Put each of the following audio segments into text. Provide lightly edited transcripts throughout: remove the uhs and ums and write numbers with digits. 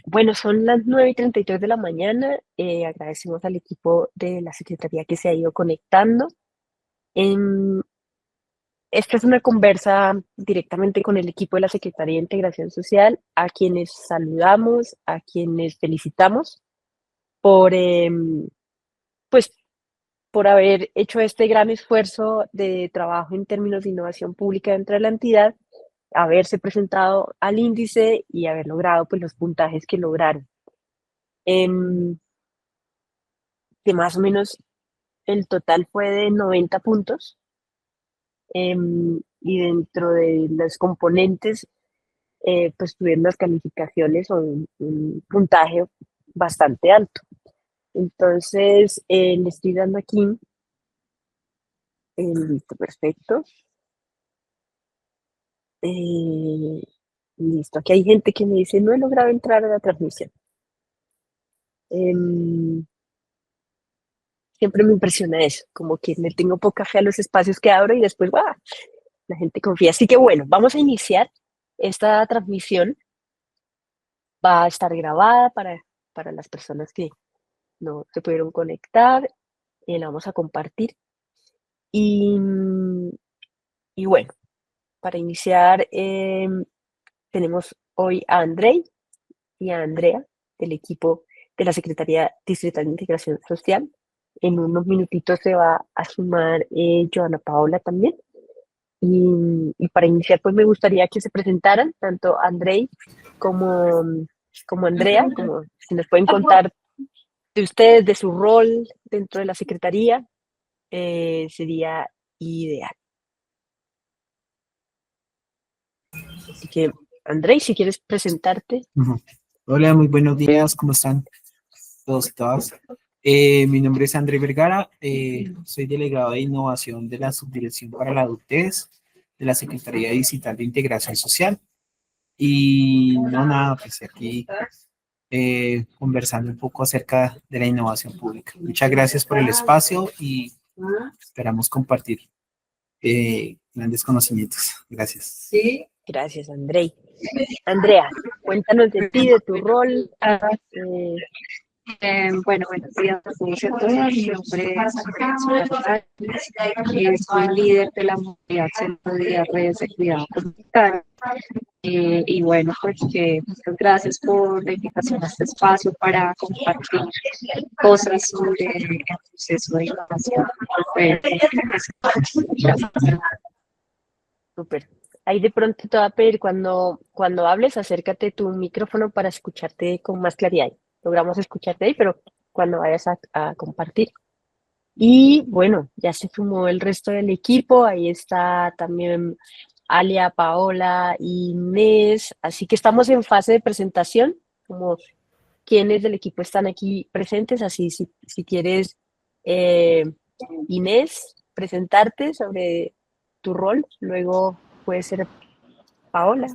Bueno, son las 9:33 de la mañana. Agradecemos al equipo de la Secretaría que se ha ido conectando. Em, Esta es una conversa directamente con el equipo de la Secretaría de Integración Social, a quienes saludamos, a quienes felicitamos por, pues, por haber hecho este gran esfuerzo de trabajo en términos de innovación pública dentro de la entidad, haberse presentado al índice y haber logrado pues, los puntajes que lograron. Em, que más o menos el total fue de 90 puntos, y dentro de los componentes pues tuvieron las calificaciones o un puntaje bastante alto. Entonces, le estoy dando aquí, listo, perfecto. Eh, Listo, aquí hay gente que me dice, no he logrado entrar a la transmisión. Em, Siempre me impresiona eso, como que le tengo poca fe a los espacios que abro y después, ¡guau! La gente confía. Así que bueno, vamos a iniciar. Esta transmisión va a estar grabada para las personas que no se pudieron conectar. La vamos a compartir. Y, y bueno, para iniciar, tenemos hoy a Andrei y a Andrea del equipo de la Secretaría Distrital de Integración Social. En unos minutitos se va a sumar Joana Paola también. Y para iniciar, pues me gustaría que se presentaran tanto Andrei como, como Andrea, como si nos pueden contar de ustedes, de su rol dentro de la Secretaría, sería ideal. Así que, Andrei, si quieres presentarte. Ujú. Hola, muy buenos días, ¿cómo están todos y todas? Mi nombre es André Vergara, soy delegado de innovación de la Subdirección para la Adultez de la Secretaría Digital de Integración Social. Y no nada, pues aquí conversando un poco acerca de la innovación pública. Muchas gracias por el espacio y esperamos compartir grandes conocimientos. Gracias. Gracias, Andrei. Andrea, cuéntanos de ti, de tu rol. eh, Bueno, buenos días a todos y a todas. Mi nombre es Andrea Zuleta, soy líder de la modalidad Centro de Redes de Cuidado Comunitario. Y bueno, pues que muchas gracias por la invitación a este espacio para compartir cosas sobre el proceso de innovación. Gracias. Súper. Ahí de pronto te va a pedir cuando hables, acércate tu micrófono para escucharte con más claridad. Logramos escucharte ahí, pero cuando vayas a compartir. Y bueno, ya se sumó el resto del equipo. Ahí está también Alia, Paola, Inés. Así que estamos en fase de presentación, como quienes del equipo están aquí presentes. Así, si quieres, eh, Inés, presentarte sobre tu rol. Luego puede ser Paola.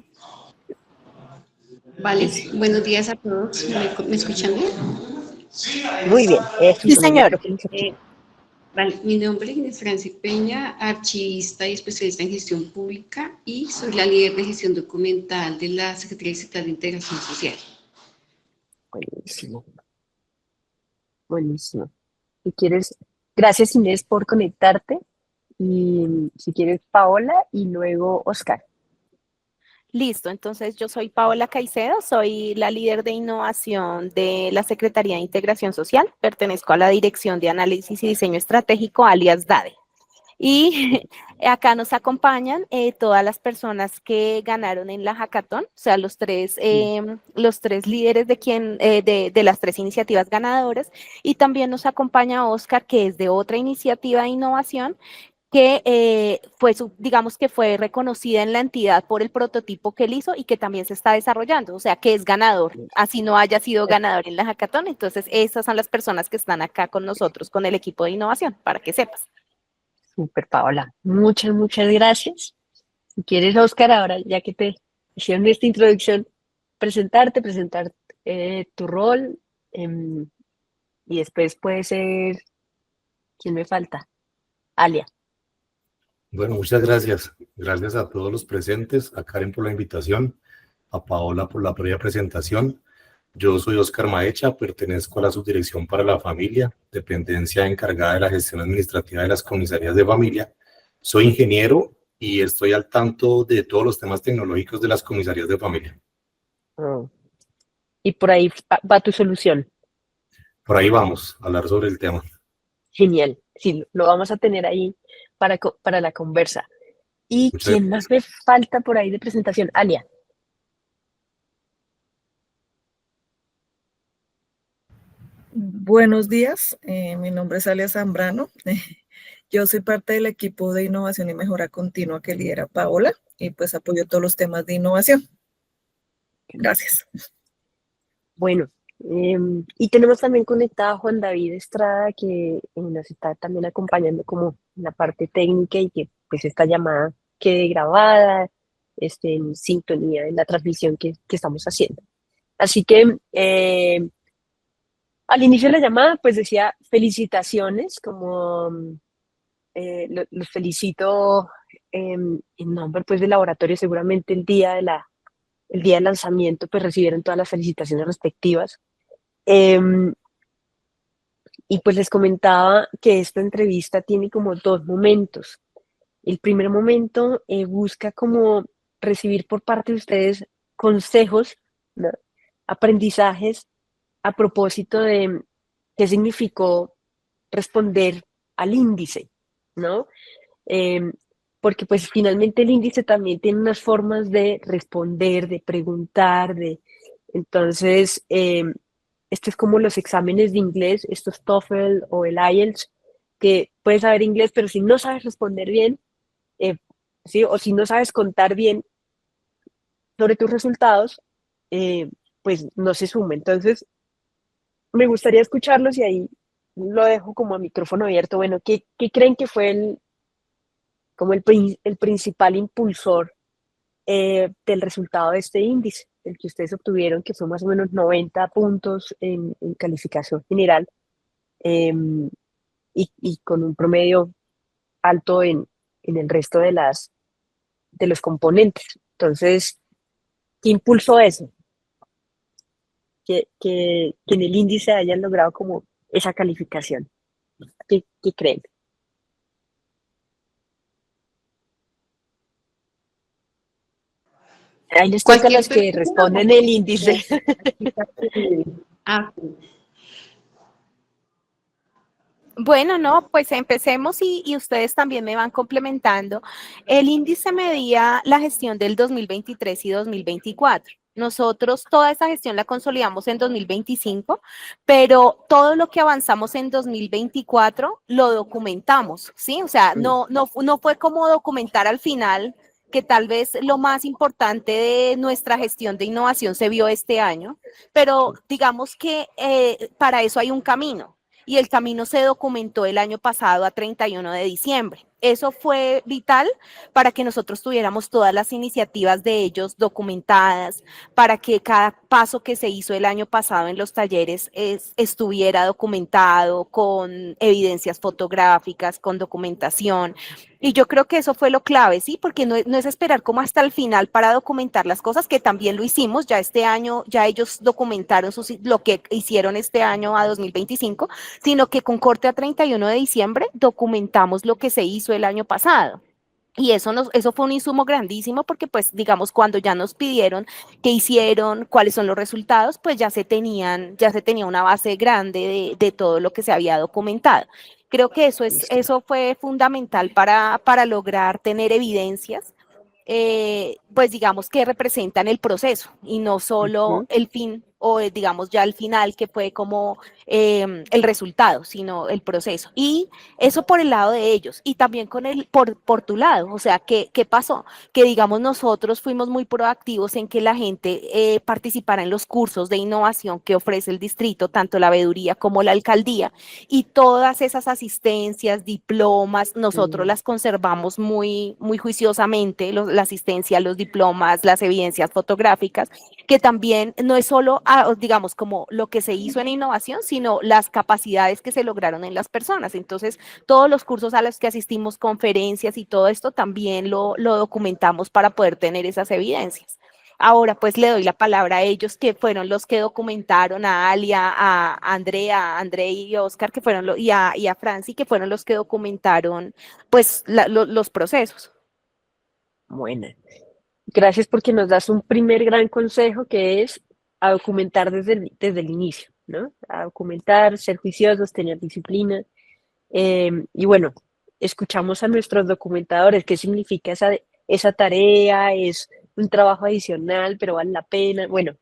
Vale, buenos días a todos. ¿Me escuchan bien? Muy bien, Sí, eso, el señor. micrófono es aquí. Vale, mi nombre es Inés Franci Peña, archivista y especialista en gestión pública y soy la líder de gestión documental de la Secretaría Distrital de Integración Social. Buenísimo, buenísimo. Si quieres, gracias Inés por conectarte. Y si quieres, Paola y luego Oscar. Listo, entonces yo soy Paola Caicedo, soy la líder de innovación de la Secretaría de Integración Social, pertenezco a la Dirección de Análisis y Diseño Estratégico, alias DADE. Y acá nos acompañan todas las personas que ganaron en la hackathon, o sea, los tres líderes de las tres iniciativas ganadoras. Y también nos acompaña Oscar, que es de otra iniciativa de innovación que digamos que fue reconocida en la entidad por el prototipo que él hizo y que también se está desarrollando, o sea, que es ganador, así no haya sido ganador en la hackathon. Entonces, esas son las personas que están acá con nosotros, con el equipo de innovación, para que sepas. Súper, Paola. Muchas, muchas gracias. Si quieres, Oscar, ahora ya que te hicieron esta introducción, presentar tu rol, y después puede ser, ¿quién me falta? Alia. Bueno, muchas gracias. Gracias a todos los presentes, a Karen por la invitación. a Paola por la previa presentación. Yo soy Oscar Maecha, pertenezco a la Subdirección para la Familia, dependencia encargada de la gestión administrativa de las comisarías de familia. Soy ingeniero y estoy al tanto de todos los temas tecnológicos de las comisarías de familia. Oh. Y por ahí va tu solución. Por ahí vamos a hablar sobre el tema. Genial. Sí, lo vamos a tener ahí para la conversa. ¿Y Muchas quién más me falta por ahí de presentación? Alia. Buenos días, mi nombre es Alia Zambrano. Yo soy parte del equipo de innovación y mejora continua que lidera Paola y pues apoyo todos los temas de innovación. Gracias. Bueno, y tenemos también conectada a Juan David Estrada, que nos está también acompañando como en la parte técnica y que pues esta llamada quede grabada, en sintonía en la transmisión que estamos haciendo. Así que al inicio de la llamada pues decía felicitaciones, como los felicito en nombre pues del laboratorio, seguramente el día del lanzamiento pues recibieron todas las felicitaciones respectivas. Em, y pues les comentaba que esta entrevista tiene como dos momentos. El primer momento busca como recibir por parte de ustedes consejos, ¿no? Aprendizajes a propósito de qué significó responder al índice, ¿no? Em, Porque pues finalmente el índice también tiene unas formas de responder, de preguntar, entonces, esto es como los exámenes de inglés, estos TOEFL o el IELTS, que puedes saber inglés, pero si no sabes responder bien, eh, ¿sí? O si no sabes contar bien sobre tus resultados, pues no se suma. Entonces, me gustaría escucharlos y ahí lo dejo como a micrófono abierto. Bueno, ¿qué creen que fue como el principal impulsor del resultado de este índice, el que ustedes obtuvieron, que fue más o menos 90 puntos en calificación general, eh, y con un promedio alto en el resto de los componentes? Entonces, ¿qué impulsó eso? Que en el índice hayan logrado como esa calificación. ¿Qué creen? Ahí les toca a Cualquier los que persona. responden el índice. Ah, Bueno, no, pues empecemos y ustedes también me van complementando. El índice medía la gestión del 2023 y 2024. Nosotros toda esa gestión la consolidamos en 2025, pero todo lo que avanzamos en 2024 lo documentamos, ¿sí? O sea, no fue como documentar al final, que tal vez lo más importante de nuestra gestión de innovación se vio este año, pero digamos que para eso hay un camino y el camino se documentó el año pasado a 31 de diciembre. Eso fue vital para que nosotros tuviéramos todas las iniciativas de ellos documentadas, para que cada paso que se hizo el año pasado en los talleres estuviera documentado con evidencias fotográficas, con documentación. Y yo creo que eso fue lo clave, ¿sí? Porque no es esperar como hasta el final para documentar las cosas, que también lo hicimos, ya este año, ya ellos documentaron lo que hicieron este año a 2025, sino que con corte a 31 de diciembre documentamos lo que se hizo el año pasado. Y eso fue un insumo grandísimo porque, pues, digamos, cuando ya nos pidieron qué hicieron, cuáles son los resultados, pues ya se tenía una base grande de todo lo que se había documentado. Creo que eso fue fundamental para lograr tener evidencias, pues digamos que representan el proceso y no solo Ujú. el fin o digamos ya el final que fue como el resultado, sino el proceso. Y eso por el lado de ellos y también por tu lado, o sea, ¿qué pasó? Que digamos nosotros fuimos muy proactivos en que la gente participara en los cursos de innovación que ofrece el distrito, tanto la veeduría como la alcaldía, y todas esas asistencias, diplomas, nosotros Mm. las conservamos muy juiciosamente, la asistencia, los diplomas, las evidencias fotográficas, que también no es solo, digamos, como lo que se hizo en innovación, sino las capacidades que se lograron en las personas. Entonces, todos los cursos a los que asistimos, conferencias y todo esto, también lo documentamos para poder tener esas evidencias. Ahora pues le doy la palabra a ellos, que fueron los que documentaron, a Alia, a Andrea, a André y Oscar, que fueron y a Franci, que fueron los que documentaron pues los procesos. Bueno, gracias porque nos das un primer gran consejo que es a documentar desde el inicio, ¿no? A documentar, ser juiciosos, tener disciplina. Y bueno, escuchamos a nuestros documentadores, qué significa esa tarea, es un trabajo adicional, pero vale la pena. Bueno,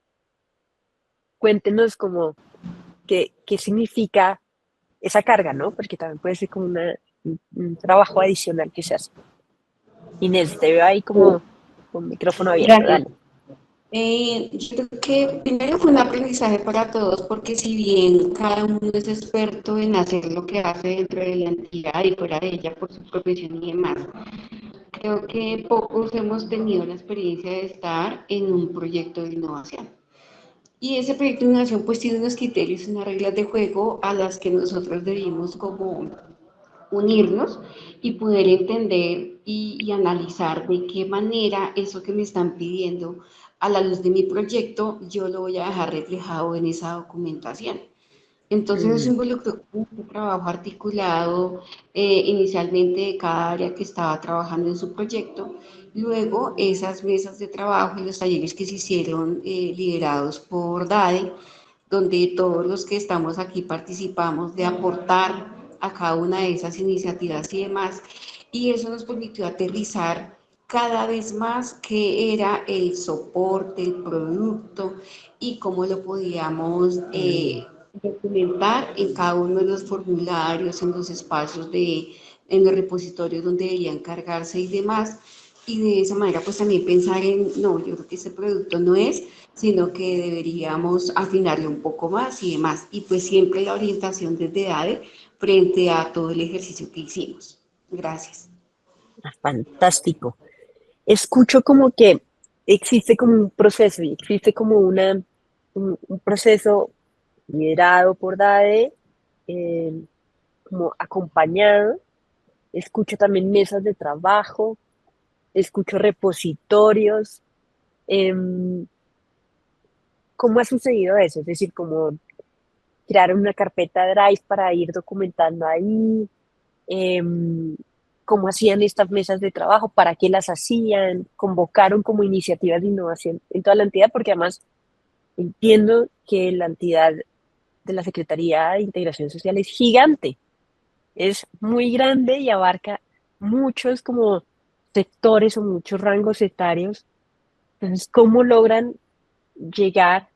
cuéntenos como qué significa esa carga, ¿no? Porque también puede ser como un trabajo adicional que se hace. Inés, te veo ahí como con micrófono abierto, Gracias. dale. Yo creo que primero fue un aprendizaje para todos porque si bien cada uno es experto en hacer lo que hace dentro de la entidad y fuera de ella por su profesión y demás, creo que pocos hemos tenido la experiencia de estar en un proyecto de innovación. Y ese proyecto de innovación pues tiene unos criterios, unas reglas de juego a las que nosotros debimos como unirnos y poder entender y analizar de qué manera eso que me están pidiendo a la luz de mi proyecto, yo lo voy a dejar reflejado en esa documentación. Entonces eso Mm, involucró un trabajo articulado inicialmente de cada área que estaba trabajando en su proyecto, luego esas mesas de trabajo y los talleres que se hicieron liderados por DADE, donde todos los que estamos aquí participamos de aportar a cada una de esas iniciativas y demás, y eso nos permitió aterrizar cada vez más qué era el soporte, el producto y cómo lo podíamos documentar en cada uno de los formularios, en los espacios en los repositorios donde debían cargarse y demás. Y de esa manera, pues también pensar no, yo creo que ese producto no es, sino que deberíamos afinarlo un poco más y demás. Y pues siempre la orientación desde ADE frente a todo el ejercicio que hicimos. Gracias. fantástico. Escucho como que existe como un proceso y existe como un proceso liderado por DADE, eh, como acompañado. Escucho también mesas de trabajo, escucho repositorios. em, ¿Cómo ha sucedido eso? Es decir, como crear una carpeta Drive para ir documentando ahí, em, cómo hacían estas mesas de trabajo, para qué las hacían, convocaron como iniciativas de innovación en toda la entidad, porque además entiendo que la entidad de la Secretaría de Integración Social es gigante, es muy grande y abarca muchos como sectores o muchos rangos etarios. Entonces, ¿cómo logran llegar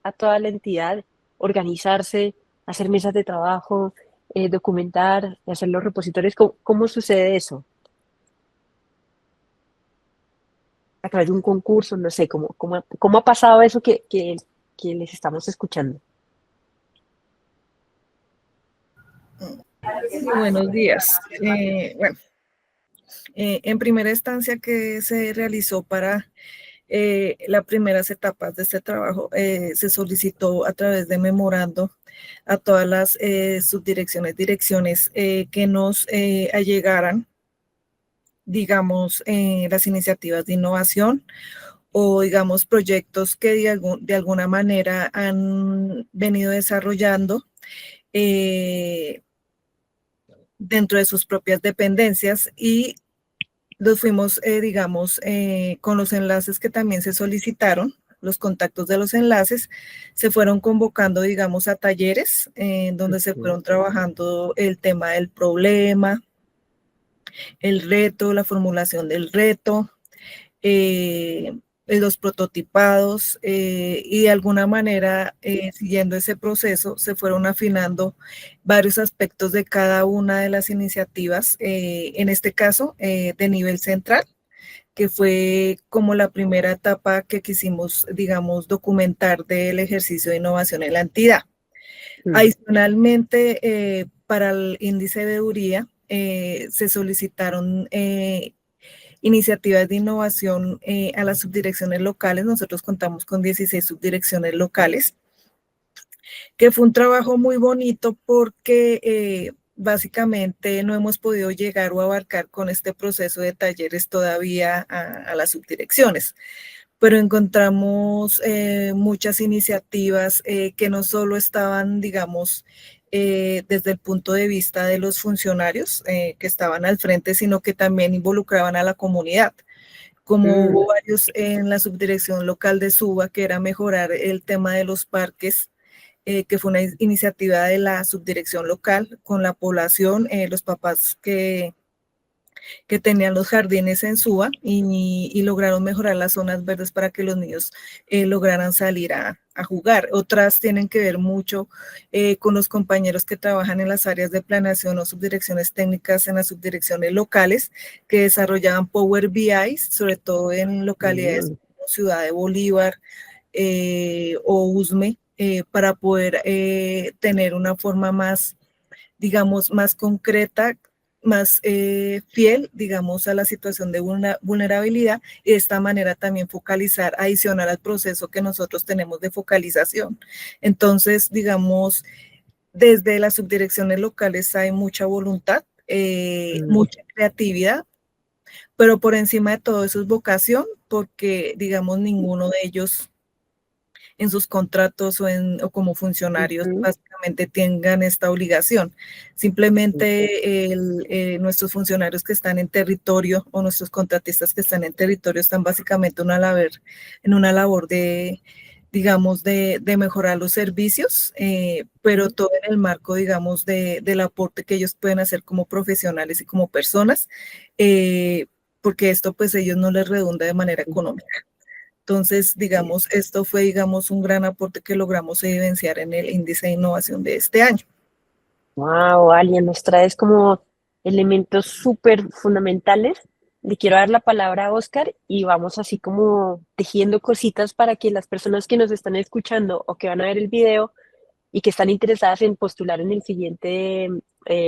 a toda la entidad, organizarse, hacer mesas de trabajo, documentar, hacer los repositorios? ¿Cómo sucede eso? A través de un concurso, no sé, ¿cómo ha pasado eso que les estamos escuchando? Muy buenos días. Bueno, en primera instancia que se realizó para las primeras etapas de este trabajo, se solicitó a través de memorando a todas las subdirecciones, direcciones que nos allegaran, digamos, las iniciativas de innovación o, digamos, proyectos que de alguna manera han venido desarrollando dentro de sus propias dependencias y los fuimos, digamos, con los enlaces que también se solicitaron, los contactos de los enlaces, se fueron convocando, digamos, a talleres donde se fueron trabajando el tema del problema, el reto, la formulación del reto, los prototipados y de alguna manera, siguiendo ese proceso, se fueron afinando varios aspectos de cada una de las iniciativas, en este caso, de nivel central, que fue como la primera etapa que quisimos, digamos, documentar del ejercicio de innovación en la entidad. Adicionalmente, para el índice de URIA, se solicitaron iniciativas de innovación a las subdirecciones locales. Nosotros contamos con 16 subdirecciones locales, que fue un trabajo muy bonito porque básicamente no hemos podido llegar o abarcar con este proceso de talleres todavía a las subdirecciones. pero encontramos muchas iniciativas que no solo estaban, digamos, desde el punto de vista de los funcionarios que estaban al frente, sino que también involucraban a la comunidad. Como hubo varios en la subdirección local de Suba, que era mejorar el tema de los parques, que fue una iniciativa de la subdirección local con la población, los papás que tenían los jardines en Suba y lograron mejorar las zonas verdes para que los niños lograran salir a jugar. Otras tienen que ver mucho con los compañeros que trabajan en las áreas de planeación o subdirecciones técnicas en las subdirecciones locales que desarrollaban Power BI, sobre todo en localidades como Ciudad de Bolívar o Usme, para poder tener una forma más, digamos, más concreta, más fiel, digamos, a la situación de vulnerabilidad y de esta manera también focalizar, adicional al proceso que nosotros tenemos de focalización. Entonces, digamos, desde las subdirecciones locales hay mucha voluntad, mucha creatividad, pero por encima de todo eso es vocación, porque, digamos, ninguno de ellos en sus contratos o como funcionarios básicamente tengan esta obligación. Simplemente nuestros funcionarios que están en territorio o nuestros contratistas que están en territorio están básicamente en una labor de, digamos, de mejorar los servicios, pero todo en el marco, digamos, del aporte que ellos pueden hacer como profesionales y como personas, porque esto pues a ellos no les redunda de manera económica. Entonces, digamos, esto fue, digamos, un gran aporte que logramos evidenciar en el índice de innovación de este año. Wow, Alia, nos traes como elementos súper fundamentales. Le quiero dar la palabra a Oscar y vamos así como tejiendo cositas para que las personas que nos están escuchando o que van a ver el video y que están interesadas en postular en el siguiente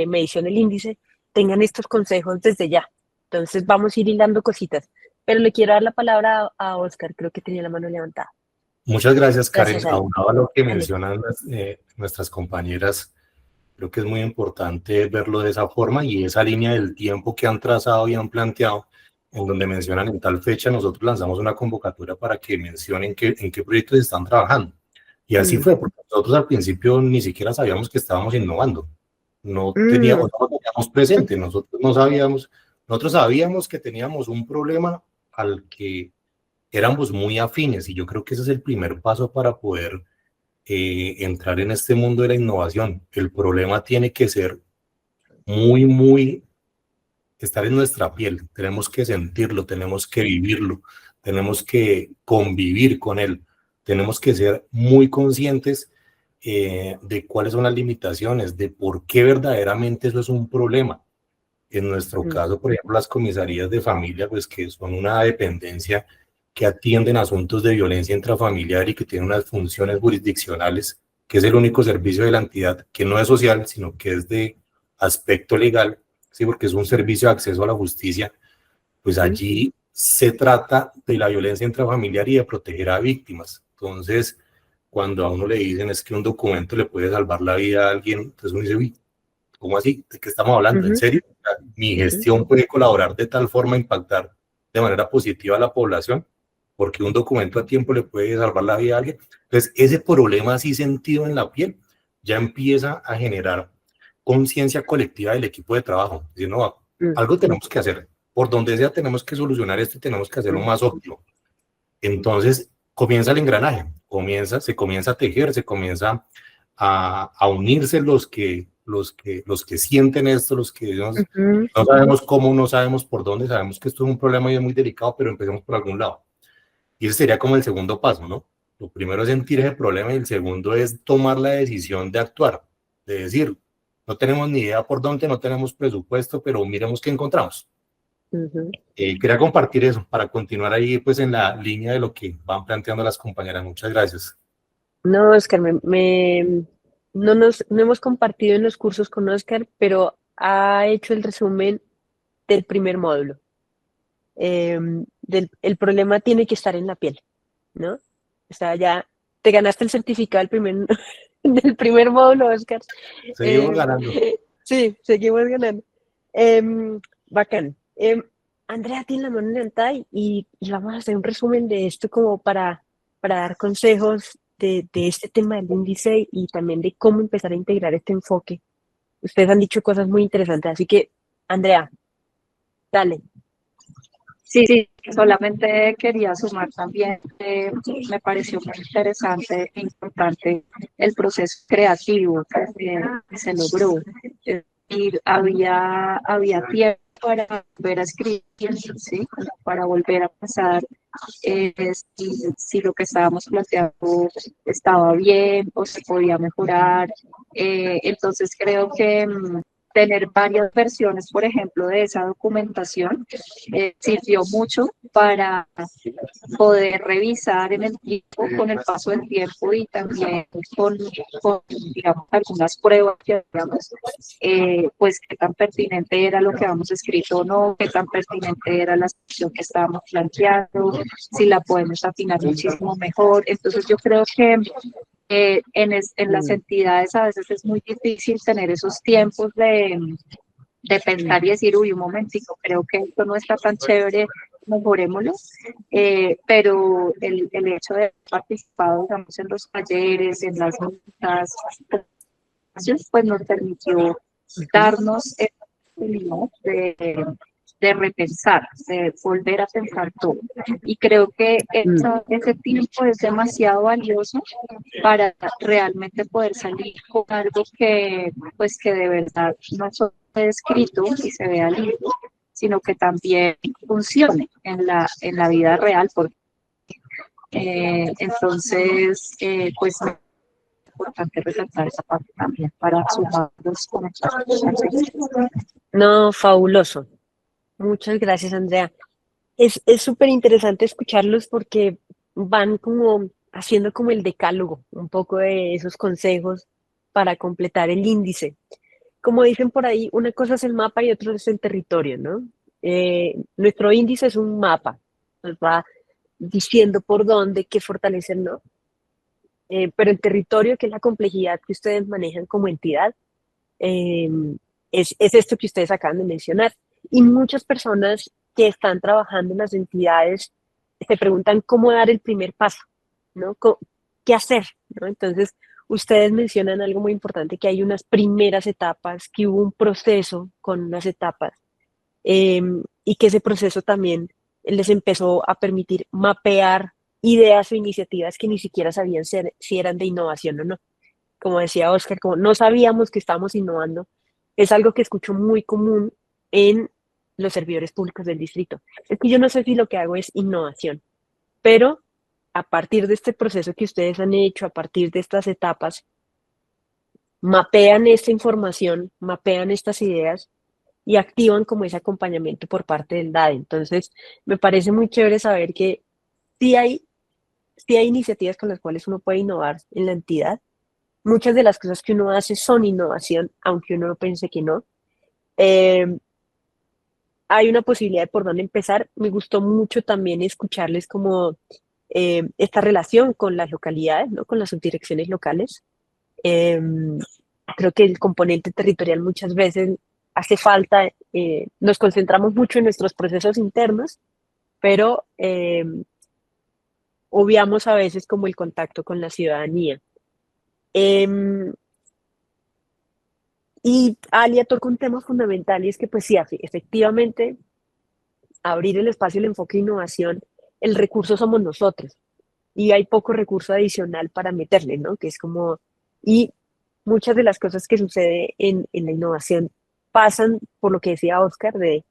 medición del índice tengan estos consejos desde ya. Entonces vamos a ir hilando cositas. Pero le quiero dar la palabra a Oscar, creo que tenía la mano levantada. Muchas gracias, Karen. Gracias, Ale. Aunado a lo que Ale. mencionan nuestras compañeras, creo que es muy importante verlo de esa forma y esa línea del tiempo que han trazado y han planteado, en donde mencionan en tal fecha, nosotros lanzamos una convocatoria para que mencionen en qué proyectos están trabajando. Y así fue, porque nosotros al principio ni siquiera sabíamos que estábamos innovando. No lo teníamos presente, nosotros sabíamos que teníamos un problema al que éramos muy afines y yo creo que ese es el primer paso para poder entrar en este mundo de la innovación. El problema tiene que ser estar en nuestra piel, tenemos que sentirlo, tenemos que vivirlo, tenemos que convivir con él, tenemos que ser muy conscientes de cuáles son las limitaciones, de por qué verdaderamente eso es un problema. En nuestro caso, por ejemplo, las comisarías de familia, pues que son una dependencia que atienden asuntos de violencia intrafamiliar y que tienen unas funciones jurisdiccionales, que es el único servicio de la entidad que no es social, sino que es de aspecto legal, ¿sí? Porque es un servicio de acceso a la justicia, pues allí se trata de la violencia intrafamiliar y de proteger a víctimas. Entonces, cuando a uno le dicen es que un documento le puede salvar la vida a alguien, entonces uno dice, uy, ¿cómo así? ¿De qué estamos hablando? ¿En serio? Mi gestión puede colaborar de tal forma, impactar de manera positiva a la población, porque un documento a tiempo le puede salvar la vida a alguien. Entonces, ese problema así sentido en la piel ya empieza a generar conciencia colectiva del equipo de trabajo. Decir, no, algo tenemos que hacer. Por donde sea tenemos que solucionar esto y tenemos que hacerlo más óptimo. Entonces, comienza el engranaje, se comienza a tejer, se comienza a unirse los que sienten esto, los que no sabemos cómo, no sabemos por dónde, sabemos que esto es un problema y es muy delicado, pero empecemos por algún lado. Y ese sería como el segundo paso, ¿no? Lo primero es sentir ese problema y el segundo es tomar la decisión de actuar, de decir, no tenemos ni idea por dónde, no tenemos presupuesto, pero miremos qué encontramos. Quería compartir eso para continuar ahí pues en la línea de lo que van planteando las compañeras. Muchas gracias. No, Oscar, no hemos compartido en los cursos con Oscar, pero ha hecho el resumen del primer módulo. El problema tiene que estar en la piel, ¿no? O sea, ya te ganaste el certificado del primer módulo, Oscar. Seguimos ganando. Sí, seguimos ganando. Bacán. Andrea tiene la mano levantada y vamos a hacer un resumen de esto como para dar consejos de este tema del índice y también de cómo empezar a integrar este enfoque. Ustedes han dicho cosas muy interesantes, así que, Andrea, dale. Sí, sí, solamente quería sumar también, me pareció muy interesante e importante el proceso creativo que se logró. Es decir, había tiempo para volver a escribir, ¿sí? Para volver a pensar si lo que estábamos planteando estaba bien o se podía mejorar. Entonces creo que tener varias versiones, por ejemplo, de esa documentación sirvió mucho para poder revisar en el tiempo, con el paso del tiempo y también con digamos, algunas pruebas que hagamos, pues qué tan pertinente era lo que habíamos escrito o no, qué tan pertinente era la sección que estábamos planteando, si la podemos afinar muchísimo mejor. Entonces yo creo que en las entidades a veces es muy difícil tener esos tiempos de pensar y decir, uy, un momentico, creo que esto no está tan chévere, mejorémoslo, pero el hecho de haber participado, digamos, en los talleres, en las juntas, pues nos permitió darnos el oportunidad de repensar, de volver a pensar todo. Y creo que ese tiempo es demasiado valioso para realmente poder salir con algo que, pues, que de verdad no solo esté escrito y se vea lindo, sino que también funcione en la vida real. Porque, entonces, pues es importante resaltar esa parte también para sumar los comentarios. No, fabuloso. Muchas gracias, Andrea. Es súper interesante escucharlos porque van como haciendo como el decálogo, un poco de esos consejos para completar el índice. Como dicen por ahí, una cosa es el mapa y otra es el territorio, ¿no? Nuestro índice es un mapa, nos va diciendo por dónde, qué fortalecer, ¿no? Pero el territorio, que es la complejidad que ustedes manejan como entidad, eh, es esto que ustedes acaban de mencionar. Y muchas personas que están trabajando en las entidades se preguntan cómo dar el primer paso, ¿no? ¿Qué hacer? ¿No? Entonces, ustedes mencionan algo muy importante, que hay unas primeras etapas, que hubo un proceso con unas etapas, eh, y que ese proceso también les empezó a permitir mapear ideas o iniciativas que ni siquiera sabían si eran de innovación o no. Como decía Oscar, como no sabíamos que estábamos innovando, es algo que escucho muy común en los servidores públicos del distrito. Es que yo no sé si lo que hago es innovación, pero a partir de este proceso que ustedes han hecho, a partir de estas etapas, mapean esta información, mapean estas ideas y activan como ese acompañamiento por parte del DADE. Entonces, me parece muy chévere saber que sí hay, sí hay iniciativas con las cuales uno puede innovar en la entidad. Muchas de las cosas que uno hace son innovación, aunque uno no piense que no. Eh, Hay una posibilidad de por dónde empezar. Me gustó mucho también escucharles como esta relación con las localidades, ¿no? Con las subdirecciones locales. Eh, Creo que el componente territorial muchas veces hace falta. Nos concentramos mucho en nuestros procesos internos, pero obviamos a veces como el contacto con la ciudadanía. Em, Y Alia toca un tema fundamental y es que, pues sí, efectivamente, abrir el espacio, el enfoque de innovación, el recurso somos nosotros y hay poco recurso adicional para meterle, ¿no? Que es como, y muchas de las cosas que sucede en la innovación pasan por lo que decía Oscar, de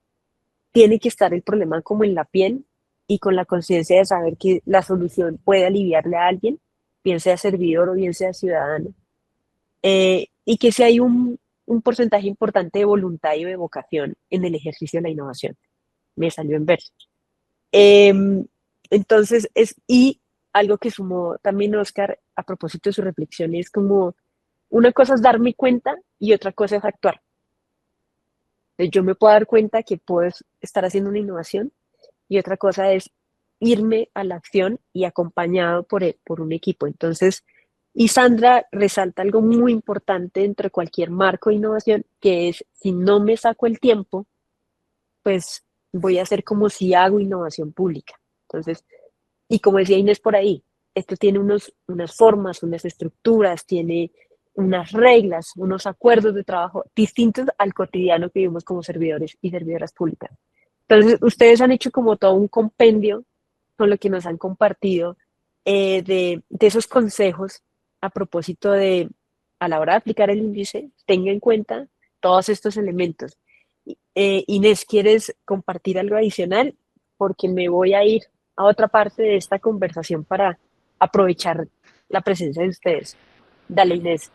tiene que estar el problema como en la piel y con la conciencia de saber que la solución puede aliviarle a alguien, bien sea servidor o bien sea ciudadano. Y que si hay un porcentaje importante de voluntad y de vocación en el ejercicio de la innovación. Me salió en verso. Entonces, y algo que sumó también Oscar a propósito de su reflexión es como una cosa es darme cuenta y otra cosa es actuar. Entonces, yo me puedo dar cuenta que puedo estar haciendo una innovación y otra cosa es irme a la acción y acompañado por un equipo. Entonces, y Sandra resalta algo muy importante dentro de cualquier marco de innovación, que es si no me saco el tiempo, pues voy a hacer como si hago innovación pública. Entonces, y como decía Inés por ahí, esto tiene unas formas, unas estructuras, tiene unas reglas, unos acuerdos de trabajo distintos al cotidiano que vivimos como servidores y servidoras públicas. Entonces, ustedes han hecho como todo un compendio con lo que nos han compartido de esos consejos a propósito de, a la hora de aplicar el índice, tenga en cuenta todos estos elementos. Inés, ¿quieres compartir algo adicional? Porque me voy a ir a otra parte de esta conversación para aprovechar la presencia de ustedes. Dale, Inés.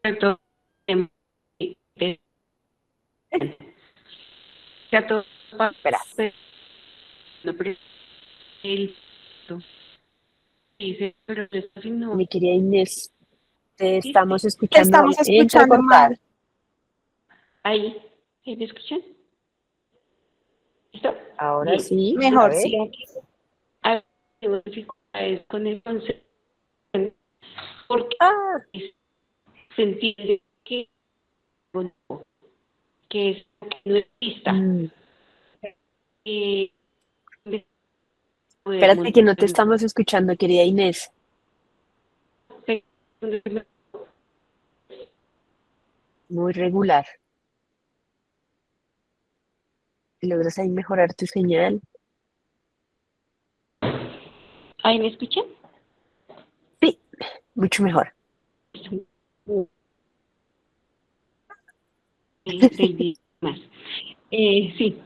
Exacto. Ya todo Espera, no, pero el dice, pero esto sí no. mi querida Inés, te Sí, estamos Te escuchando estamos escuchando entrecortada. mal. ahí, ¿sí me escuchan? ¿Listo? Ahora Bien. sí, a Mejor, ver. sí. Hay dificultades con el concepto porque Ah, se entiende bueno, que es que no exista. mm, Eh, espérate que no te estamos escuchando, querida Inés. Muy regular. Si logras ahí mejorar tu señal. ¿Ahí me escuchan? Sí, mucho mejor. Del día más. Sí,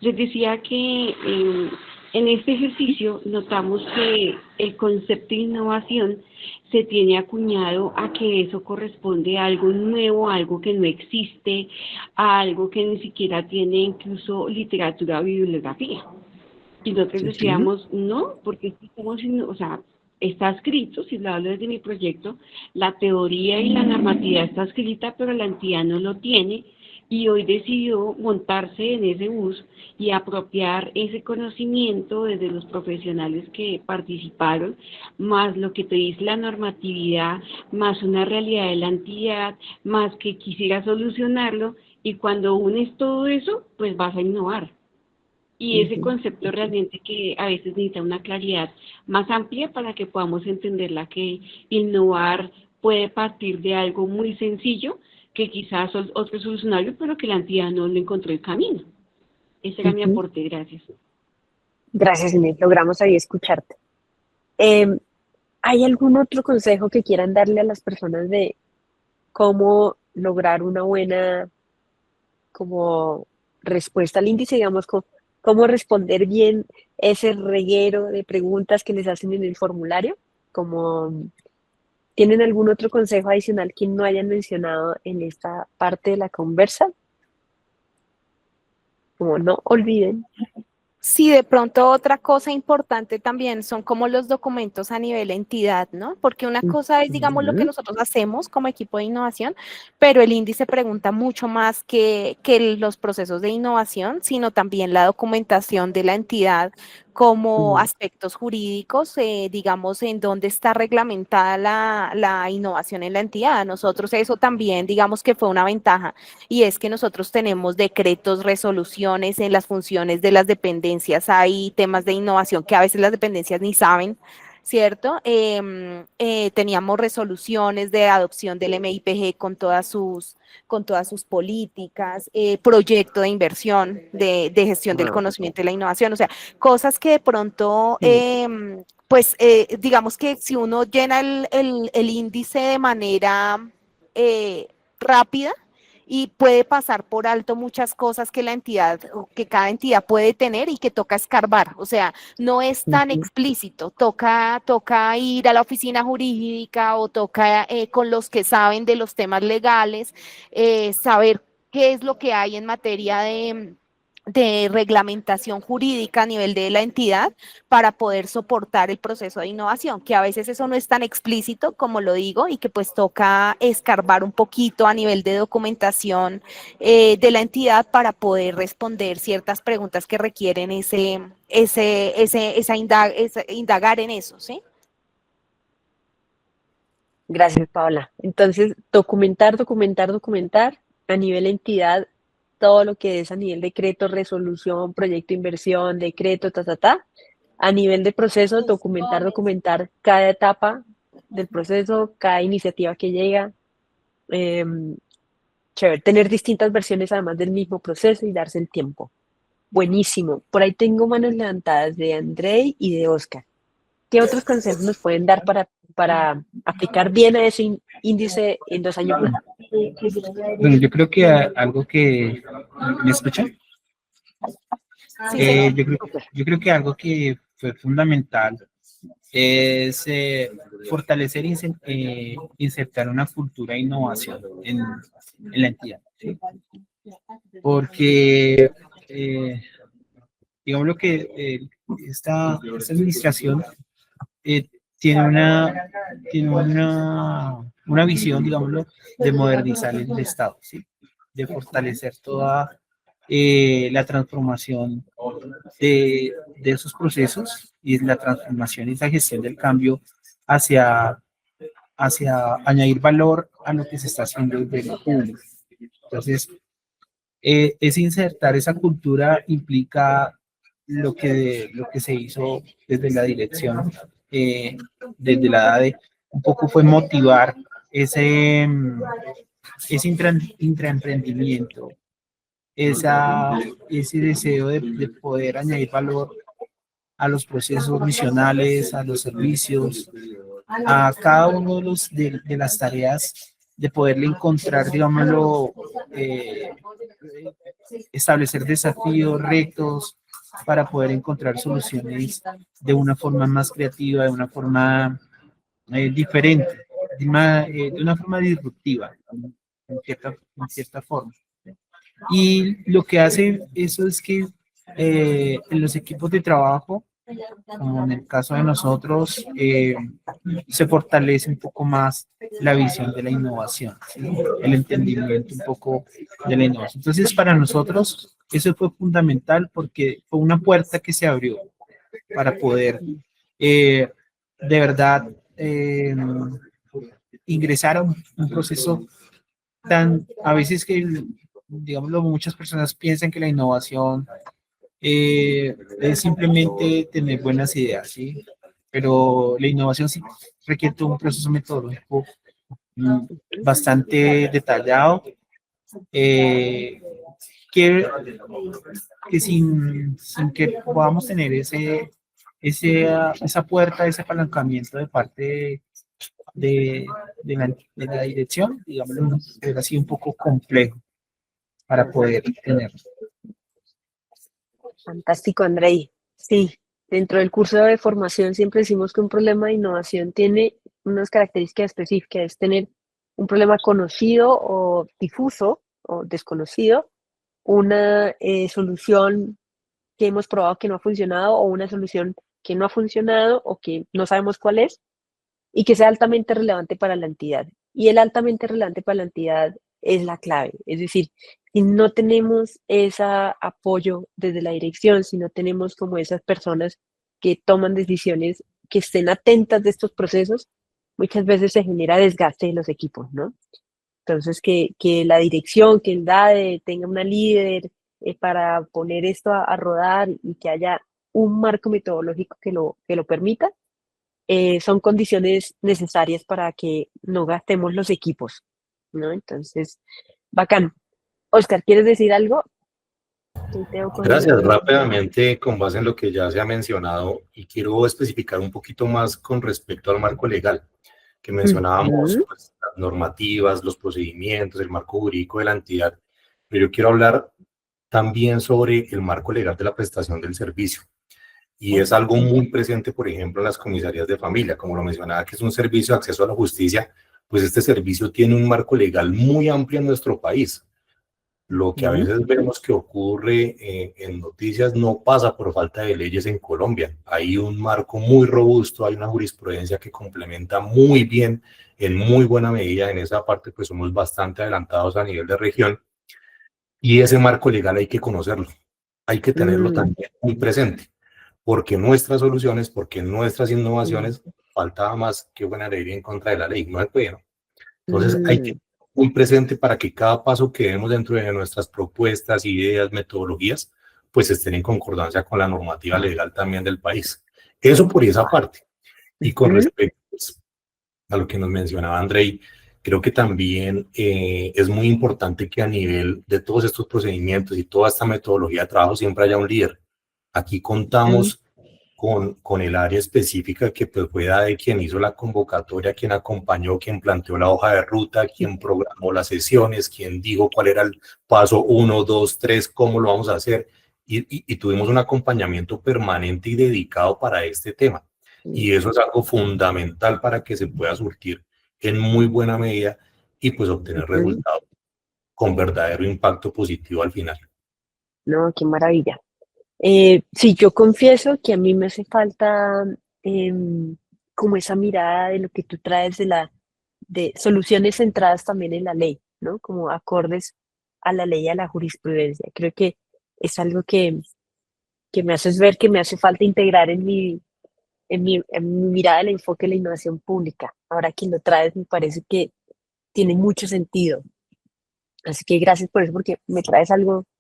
les decía que en este ejercicio notamos que el concepto de innovación se tiene acuñado a que eso corresponde a algo nuevo, a algo que no existe, a algo que ni siquiera tiene incluso literatura o bibliografía. Y nosotros Ujú, decíamos, no, porque estamos, o sea, está escrito, si lo hablo desde mi proyecto, la teoría y la normatividad está escrita, pero la entidad no lo tiene, y hoy decidió montarse en ese bus y apropiar ese conocimiento desde los profesionales que participaron, más lo que te dice la normatividad, más una realidad de la entidad, más que quisiera solucionarlo, y cuando unes todo eso, pues vas a innovar. Y ese ujú, concepto realmente que a veces necesita una claridad más amplia para que podamos entenderla, que innovar puede partir de algo muy sencillo, que quizás otro solucionario, pero que la entidad no le encontró el camino. Ese era mi ujú. aporte, gracias. Gracias, Inés. Logramos ahí escucharte. Em, ¿Hay algún otro consejo que quieran darle a las personas de cómo lograr una buena como respuesta al índice, digamos, cómo responder bien ese reguero de preguntas que les hacen en el formulario? Como, ¿tienen algún otro consejo adicional que no hayan mencionado en esta parte de la conversa? Como no olviden. Sí, de pronto otra cosa importante también son como los documentos a nivel entidad, ¿no? Porque una cosa es, digamos, lo que Ujú, nosotros hacemos como equipo de innovación, pero el índice pregunta mucho más que los procesos de innovación, sino también la documentación de la entidad como mm, aspectos jurídicos, digamos, en dónde está reglamentada la innovación en la entidad. Nosotros eso también, digamos que fue una ventaja y es que nosotros tenemos decretos, resoluciones en las funciones de las dependencias, hay temas de innovación que a veces las dependencias ni saben, ¿cierto? Teníamos resoluciones de adopción del MIPG con todas sus políticas, proyecto de inversión, de gestión del wow, conocimiento y la innovación, o sea, cosas que de pronto mm, pues digamos que si uno llena el índice de manera rápida, y puede pasar por alto muchas cosas que la entidad o que cada entidad puede tener y que toca escarbar. O sea, no es tan ujú, explícito, toca ir a la oficina jurídica o toca con los que saben de los temas legales, saber qué es lo que hay en materia de reglamentación jurídica a nivel de la entidad para poder soportar el proceso de innovación, que a veces eso no es tan explícito como lo digo y que pues toca escarbar un poquito a nivel de documentación de la entidad para poder responder ciertas preguntas que requieren indagar en eso, ¿sí? gracias, Paola. Entonces, documentar a nivel entidad todo lo que es a nivel decreto, resolución, proyecto de inversión, decreto, a nivel de proceso, documentar cada etapa del proceso, cada iniciativa que llega. Chévere, tener distintas versiones además del mismo proceso y darse el tiempo. Buenísimo. Por ahí tengo manos levantadas de Andrei y de Oscar. ¿Qué otros consejos nos pueden dar para aplicar bien a ese índice en 2 años más? Bueno, yo creo que algo que... ¿Me escuchan? Sí, señor. Yo creo que algo que fue fundamental es fortalecer e insertar una cultura de innovación en la entidad, ¿sí? Porque digamos lo que esta administración eh, tiene una visión, digámoslo, de modernizar el Estado, ¿sí? De fortalecer toda la transformación de esos procesos y la transformación y esa gestión del cambio hacia añadir valor a lo que se está haciendo desde lo público. Entonces, es insertar esa cultura implica lo que se hizo desde la dirección, desde la ADE, un poco fue motivar ese intraemprendimiento, ese deseo de poder añadir valor a los procesos misionales, a los servicios, a cada uno de las tareas, de poderle encontrar, digámoslo, establecer desafíos, retos, para poder encontrar soluciones de una forma más creativa, de una forma diferente, de una forma disruptiva, en cierta forma. Y lo que hace eso es que en los equipos de trabajo, como en el caso de nosotros, se fortalece un poco más la visión de la innovación, ¿sí? El entendimiento un poco de la innovación. Entonces, para nosotros, eso fue fundamental porque fue una puerta que se abrió para poder, de verdad, ingresar a un proceso a veces que, digámoslo, muchas personas piensan que la innovación es simplemente tener buenas ideas, ¿sí? Pero la innovación sí requiere un proceso metodológico bastante detallado, que sin que podamos tener esa puerta, ese apalancamiento de parte de la dirección, digamos, era así un poco complejo para poder tenerlo. Fantástico, Andrei. Sí, dentro del curso de formación siempre decimos que un problema de innovación tiene unas características específicas, es tener un problema conocido o difuso o desconocido, una solución que hemos probado que no ha funcionado o una solución que no ha funcionado o que no sabemos cuál es y que sea altamente relevante para la entidad. Y el altamente relevante para la entidad es la clave. Es decir, si no tenemos ese apoyo desde la dirección, si no tenemos como esas personas que toman decisiones, que estén atentas de estos procesos, muchas veces se genera desgaste de los equipos, ¿no? Entonces, que la dirección, que el DADE tenga una líder para poner esto a rodar y que haya un marco metodológico que lo permita, son condiciones necesarias para que no gastemos los equipos, ¿no? Entonces, bacán. Oscar, ¿quieres decir algo? Gracias. Rápidamente, con base en lo que ya se ha mencionado, y quiero especificar un poquito más con respecto al marco legal, que mencionábamos, pues, las normativas, los procedimientos, el marco jurídico de la entidad, pero yo quiero hablar también sobre el marco legal de la prestación del servicio. Y es algo muy presente, por ejemplo, en las comisarías de familia, como lo mencionaba, que es un servicio de acceso a la justicia, pues este servicio tiene un marco legal muy amplio en nuestro país. Lo que a veces vemos que ocurre en noticias no pasa por falta de leyes en Colombia. Hay un marco muy robusto, hay una jurisprudencia que complementa muy bien, en muy buena medida. En esa parte, pues somos bastante adelantados a nivel de región. Y ese marco legal hay que conocerlo, hay que tenerlo también muy presente. Porque nuestras soluciones, porque nuestras innovaciones, faltaba más que buena ley en contra de la ley, no se puede, ¿no? Entonces hay que muy presente para que cada paso que demos dentro de nuestras propuestas, ideas, metodologías, pues estén en concordancia con la normativa legal también del país. Eso por esa parte. Y con respecto pues, a lo que nos mencionaba Andrei, creo que también es muy importante que a nivel de todos estos procedimientos y toda esta metodología de trabajo siempre haya un líder. Aquí contamos con el área específica que pues fue de quien hizo la convocatoria, quien acompañó, quien planteó la hoja de ruta, quien programó las sesiones, quien dijo cuál era el paso 1, 2, 3, cómo lo vamos a hacer. Y tuvimos un acompañamiento permanente y dedicado para este tema. Y eso es algo fundamental para que se pueda surtir en muy buena medida y pues obtener resultados con verdadero impacto positivo al final. No, qué maravilla. Sí, yo confieso que a mí me hace falta como esa mirada de lo que tú traes de soluciones centradas también en la ley, ¿no? Como acordes a la ley y a la jurisprudencia. Creo que es algo que me haces ver que me hace falta integrar en mi mirada el enfoque de la innovación pública. Ahora que lo traes me parece que tiene mucho sentido. Así que gracias por eso, porque me traes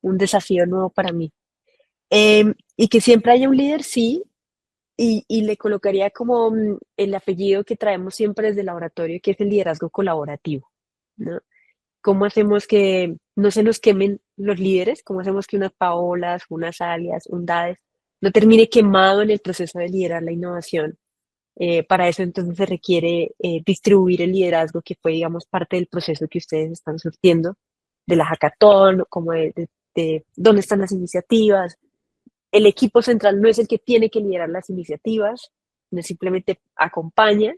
un desafío nuevo para mí. Y que siempre haya un líder, sí, y le colocaría como el apellido que traemos siempre desde el laboratorio, que es el liderazgo colaborativo, ¿no? ¿Cómo hacemos que no se nos quemen los líderes? ¿Cómo hacemos que unas Paolas, unas Alias, un Dades no termine quemado en el proceso de liderar la innovación? Para eso entonces se requiere distribuir el liderazgo que fue, digamos, parte del proceso que ustedes están surtiendo, de la hackathon, como de dónde están las iniciativas. El equipo central no es el que tiene que liderar las iniciativas, no simplemente acompaña,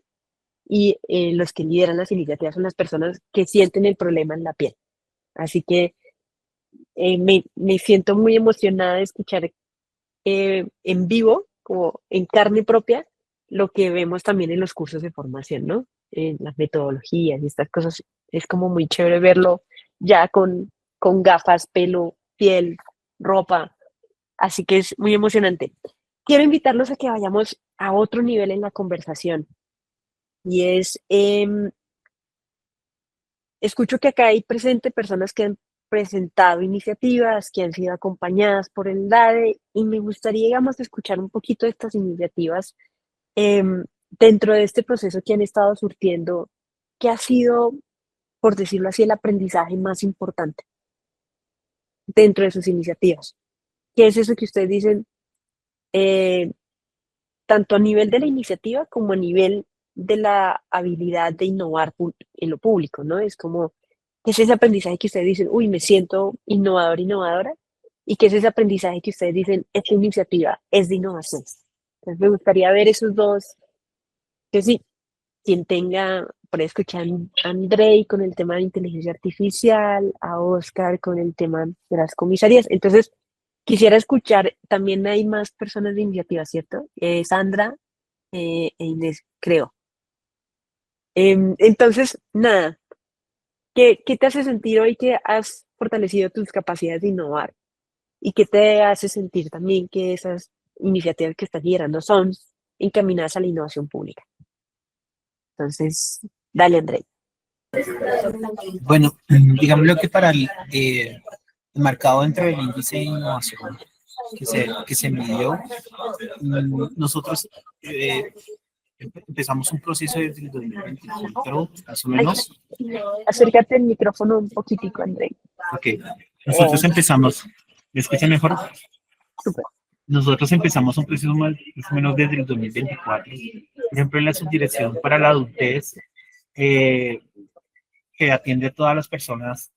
y los que lideran las iniciativas son las personas que sienten el problema en la piel. Así que me siento muy emocionada de escuchar en vivo, como en carne propia, lo que vemos también en los cursos de formación, ¿no? En las metodologías y estas cosas. Es como muy chévere verlo ya con gafas, pelo, piel, ropa. Así que es muy emocionante. Quiero invitarlos a que vayamos a otro nivel en la conversación. Y es, escucho que acá hay presente personas que han presentado iniciativas, que han sido acompañadas por el DADE, y me gustaría, digamos, escuchar un poquito de estas iniciativas dentro de este proceso que han estado surtiendo, que ha sido, por decirlo así, el aprendizaje más importante dentro de sus iniciativas. ¿Qué es eso que ustedes dicen, tanto a nivel de la iniciativa como a nivel de la habilidad de innovar en lo público, ¿no? Es como, ¿qué es ese aprendizaje que ustedes dicen, uy, me siento innovador, innovadora? ¿Y qué es ese aprendizaje que ustedes dicen, esta iniciativa es de innovación? Entonces me gustaría ver esos dos, que sí, quien tenga, por ahí escuchar a Andrei con el tema de inteligencia artificial, a Oscar con el tema de las comisarías. Entonces, quisiera escuchar, también hay más personas de iniciativa, ¿cierto? Sandra e Inés, creo. Entonces, nada, ¿qué te hace sentir hoy que has fortalecido tus capacidades de innovar? ¿Y qué te hace sentir también que esas iniciativas que estás liderando son encaminadas a la innovación pública? Entonces, dale, Andrei. Bueno, digámoslo que para el marcado dentro del índice de innovación que se midió, nosotros empezamos un proceso desde el 2024, más o menos. Acércate el micrófono un poquitico, Andrei. Ok, nosotros empezamos, ¿me escuchan mejor? Súper. Nosotros empezamos un proceso más o menos desde el 2024. Por ejemplo, en la subdirección para la adultez, que atiende a todas las personas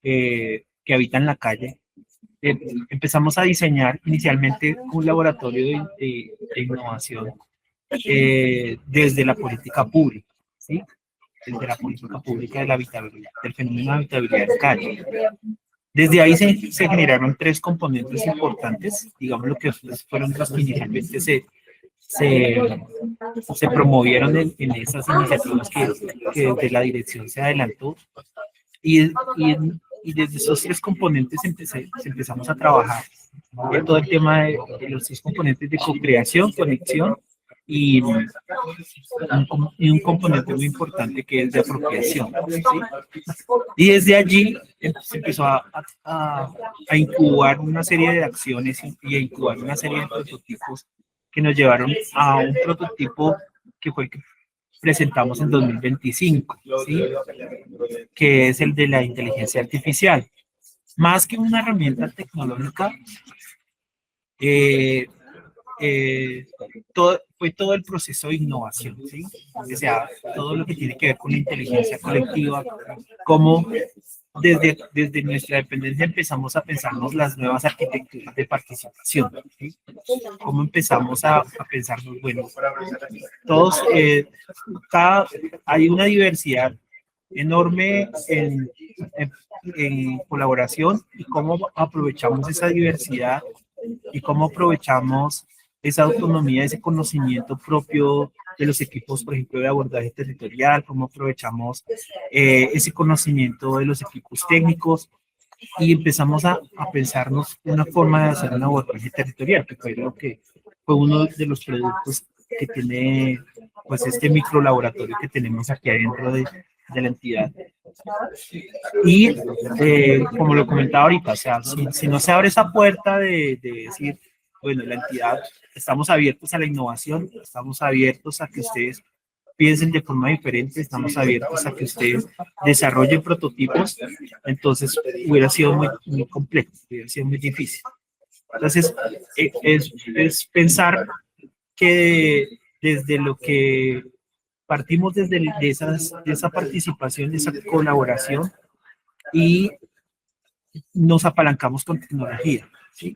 que habitan la calle, empezamos a diseñar inicialmente un laboratorio de innovación desde la política pública, ¿sí? Desde la política pública de la habitabilidad, del fenómeno de habitabilidad en calle. Desde ahí se generaron tres componentes importantes, digamos lo que fueron los que inicialmente se promovieron en esas iniciativas que desde la dirección se adelantó. Y desde esos tres componentes empezamos a trabajar todo el tema de los tres componentes de co-creación, conexión y un componente muy importante que es de apropiación, ¿sí? Y desde allí se empezó a incubar una serie de acciones y a incubar una serie de prototipos que nos llevaron a un prototipo que fue el que presentamos en 2025, ¿sí? Que es el de la inteligencia artificial. Más que una herramienta tecnológica, fue todo el proceso de innovación, ¿sí? O sea, todo lo que tiene que ver con la inteligencia colectiva, cómo desde nuestra dependencia empezamos a pensarnos las nuevas arquitecturas de participación, ¿sí? Cómo empezamos a pensarnos, bueno, todos, hay una diversidad enorme en colaboración y cómo aprovechamos esa diversidad y cómo aprovechamos esa autonomía, ese conocimiento propio de los equipos, por ejemplo, de abordaje territorial, cómo aprovechamos ese conocimiento de los equipos técnicos y empezamos a pensarnos una forma de hacer un abordaje territorial, que fue uno de los productos que tiene pues este micro laboratorio que tenemos aquí adentro de la entidad. Y como lo comentaba ahorita, o sea, si no se abre esa puerta de decir, bueno, la entidad, estamos abiertos a la innovación, estamos abiertos a que ustedes piensen de forma diferente, estamos abiertos a que ustedes desarrollen prototipos, entonces hubiera sido muy complejo, hubiera sido muy difícil. Entonces, es pensar que desde lo que partimos de esa participación, de esa colaboración y nos apalancamos con tecnología, ¿sí?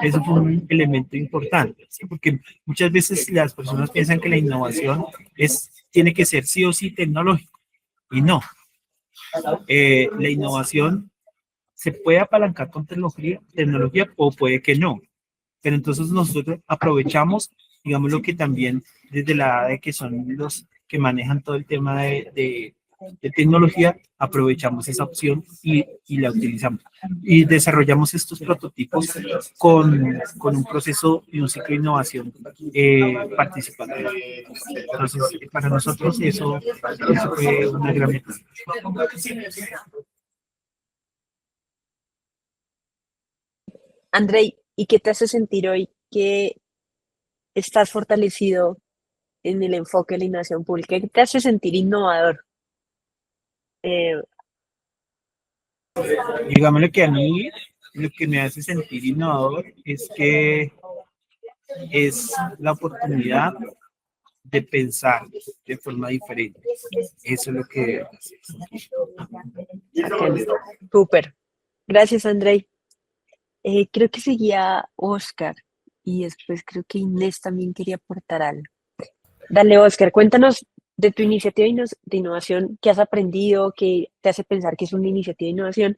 Eso fue un elemento importante, ¿sí? Porque muchas veces las personas piensan que la innovación tiene que ser sí o sí tecnológico, y no. La innovación se puede apalancar con tecnología o puede que no, pero entonces nosotros aprovechamos, digamos, lo que también desde la ADE, que son los que manejan todo el tema de tecnología, aprovechamos esa opción y la utilizamos. Y desarrollamos estos prototipos con un proceso y un ciclo de innovación participativo. Entonces, para nosotros eso fue una gran meta. Andrei, ¿y qué te hace sentir hoy que estás fortalecido en el enfoque de la innovación pública? ¿Qué te hace sentir innovador? Digámoslo que a mí lo que me hace sentir innovador es que es la oportunidad de pensar de forma diferente. Eso es lo que... Súper. Gracias, Andrei. Creo que seguía Oscar y después creo que Inés también quería aportar algo. Dale, Oscar, cuéntanos de tu iniciativa de innovación, qué has aprendido, qué te hace pensar que es una iniciativa de innovación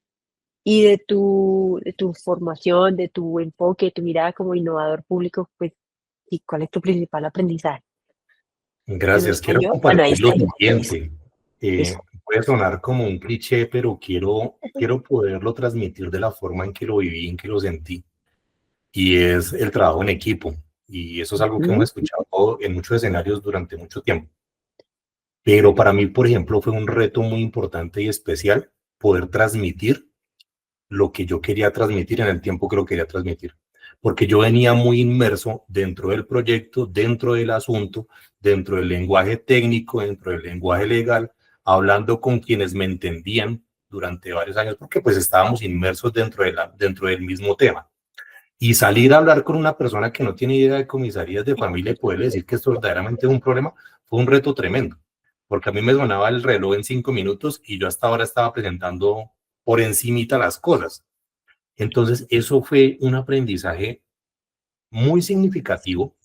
y de tu formación, de tu enfoque, de tu mirada como innovador público, pues, y cuál es tu principal aprendizaje. ¿Se me Gracias. Quiero extinguió? Bueno, ahí compartir lo está. siguiente. Listo. Puede sonar como un cliché, pero quiero poderlo transmitir de la forma en que lo viví, en que lo sentí. Y es el trabajo en equipo. Y eso es algo que hemos escuchado en muchos escenarios durante mucho tiempo. Pero para mí, por ejemplo, fue un reto muy importante y especial poder transmitir lo que yo quería transmitir en el tiempo que lo quería transmitir. Porque yo venía muy inmerso dentro del proyecto, dentro del asunto, dentro del lenguaje técnico, dentro del lenguaje legal, hablando con quienes me entendían durante varios años, porque pues estábamos inmersos dentro del mismo tema. Y salir a hablar con una persona que no tiene idea de comisarías de familia y poderle decir que esto verdaderamente es un problema, fue un reto tremendo. Porque a mí me sonaba el reloj en 5 minutos y yo hasta ahora estaba presentando por encimita las cosas. Entonces, eso fue un aprendizaje muy significativo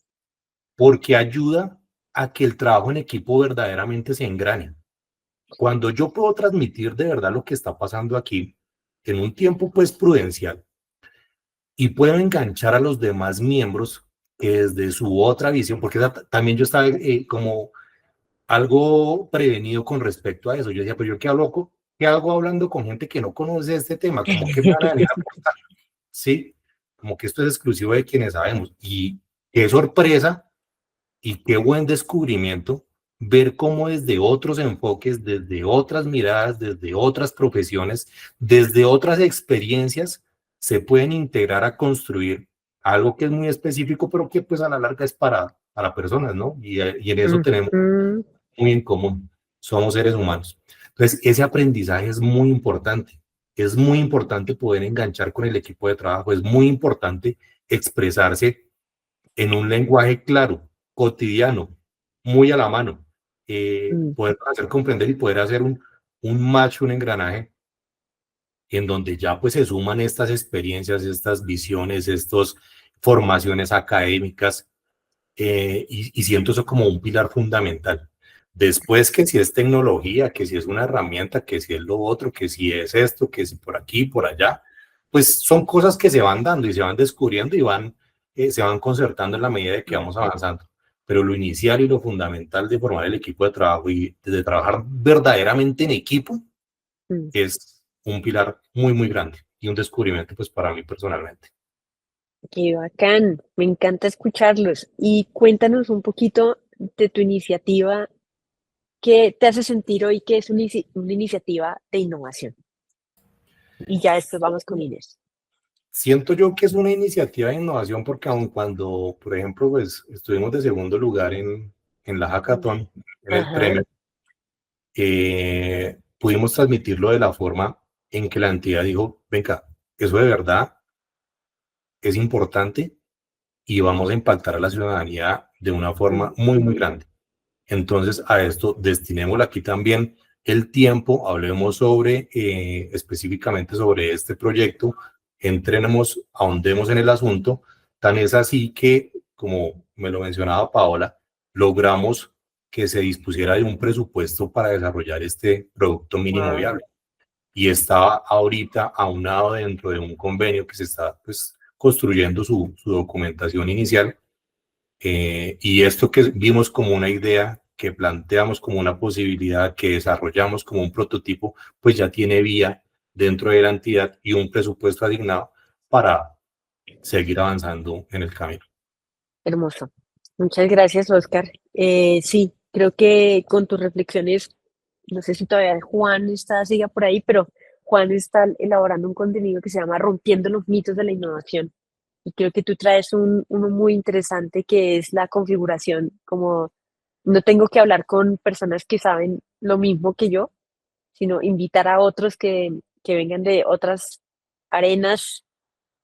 porque ayuda a que el trabajo en equipo verdaderamente se engrane. Cuando yo puedo transmitir de verdad lo que está pasando aquí en un tiempo pues prudencial y puedo enganchar a los demás miembros que desde su otra visión, porque también yo estaba como algo prevenido con respecto a eso. Yo decía, pues yo qué hago hablando con gente que no conoce este tema, como que me van a venir a aportar, ¿sí? Como que esto es exclusivo de quienes sabemos. Y qué sorpresa y qué buen descubrimiento ver cómo desde otros enfoques, desde otras miradas, desde otras profesiones, desde otras experiencias, se pueden integrar a construir algo que es muy específico, pero que pues a la larga es para personas, ¿no? Y en eso tenemos Ujú. muy en común. Somos seres humanos. Entonces, ese aprendizaje es muy importante. Es muy importante poder enganchar con el equipo de trabajo. Es muy importante expresarse en un lenguaje claro, cotidiano, muy a la mano. Mm. Poder hacer comprender y poder hacer un match, un engranaje en donde ya pues se suman estas experiencias, estas visiones, estas formaciones académicas, y siento eso como un pilar fundamental. Después que si es tecnología, que si es una herramienta, que si es lo otro, que si es esto, que si por aquí, por allá, pues son cosas que se van dando y se van descubriendo y se van concertando en la medida de que vamos avanzando. Pero lo inicial y lo fundamental de formar el equipo de trabajo y de trabajar verdaderamente en equipo Mm. es un pilar muy, muy grande y un descubrimiento pues para mí personalmente. Qué bacán, me encanta escucharlos. Y cuéntanos un poquito de tu iniciativa, ¿qué te hace sentir hoy que es una iniciativa de innovación? Y ya después vamos con Inés. Siento yo que es una iniciativa de innovación porque aun cuando, por ejemplo, pues estuvimos de segundo lugar en la hackathon, en el Ajá. premio, pudimos transmitirlo de la forma en que la entidad dijo, venga, eso de verdad es importante y vamos a impactar a la ciudadanía de una forma muy, muy grande. Entonces, a esto destinémosle aquí también el tiempo, hablemos sobre, específicamente sobre este proyecto, entrenemos, ahondemos en el asunto. Tan es así que, como me lo mencionaba Paola, logramos que se dispusiera de un presupuesto para desarrollar este producto mínimo Wow. viable. Y está ahorita aunado dentro de un convenio que se está pues, construyendo su documentación inicial, y esto que vimos como una idea, que planteamos como una posibilidad, que desarrollamos como un prototipo, pues ya tiene vía dentro de la entidad y un presupuesto asignado para seguir avanzando en el camino. Hermoso. Muchas gracias, Oscar. Sí, creo que con tus reflexiones, no sé si todavía Juan siga por ahí, pero Juan está elaborando un contenido que se llama Rompiendo los mitos de la innovación. Y creo que tú traes uno muy interesante que es la configuración, como no tengo que hablar con personas que saben lo mismo que yo, sino invitar a otros que vengan de otras arenas,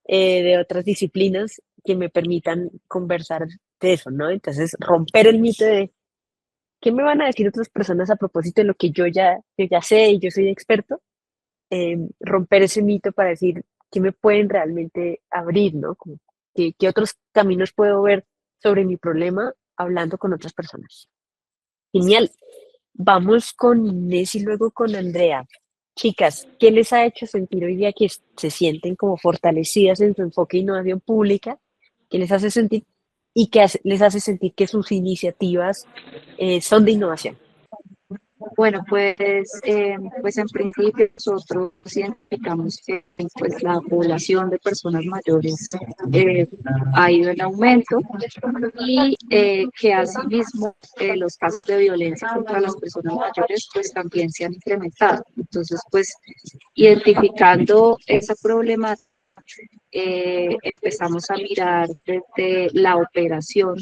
de otras disciplinas que me permitan conversar de eso, ¿no? Entonces, romper el mito de qué me van a decir otras personas a propósito de lo que yo ya sé y yo soy experto, romper ese mito para decir qué me pueden realmente abrir, ¿no? Como, qué otros caminos puedo ver sobre mi problema hablando con otras personas. Genial. Vamos con Inés y luego con Andrea. Chicas, ¿qué les ha hecho sentir hoy día que se sienten como fortalecidas en su enfoque de innovación pública? ¿Qué les hace sentir y qué les hace sentir que sus iniciativas son de innovación? Bueno, pues en principio nosotros identificamos que pues, la población de personas mayores ha ido en aumento y que asimismo los casos de violencia contra las personas mayores pues también se han incrementado. Entonces, pues identificando esa problemática, empezamos a mirar desde la operación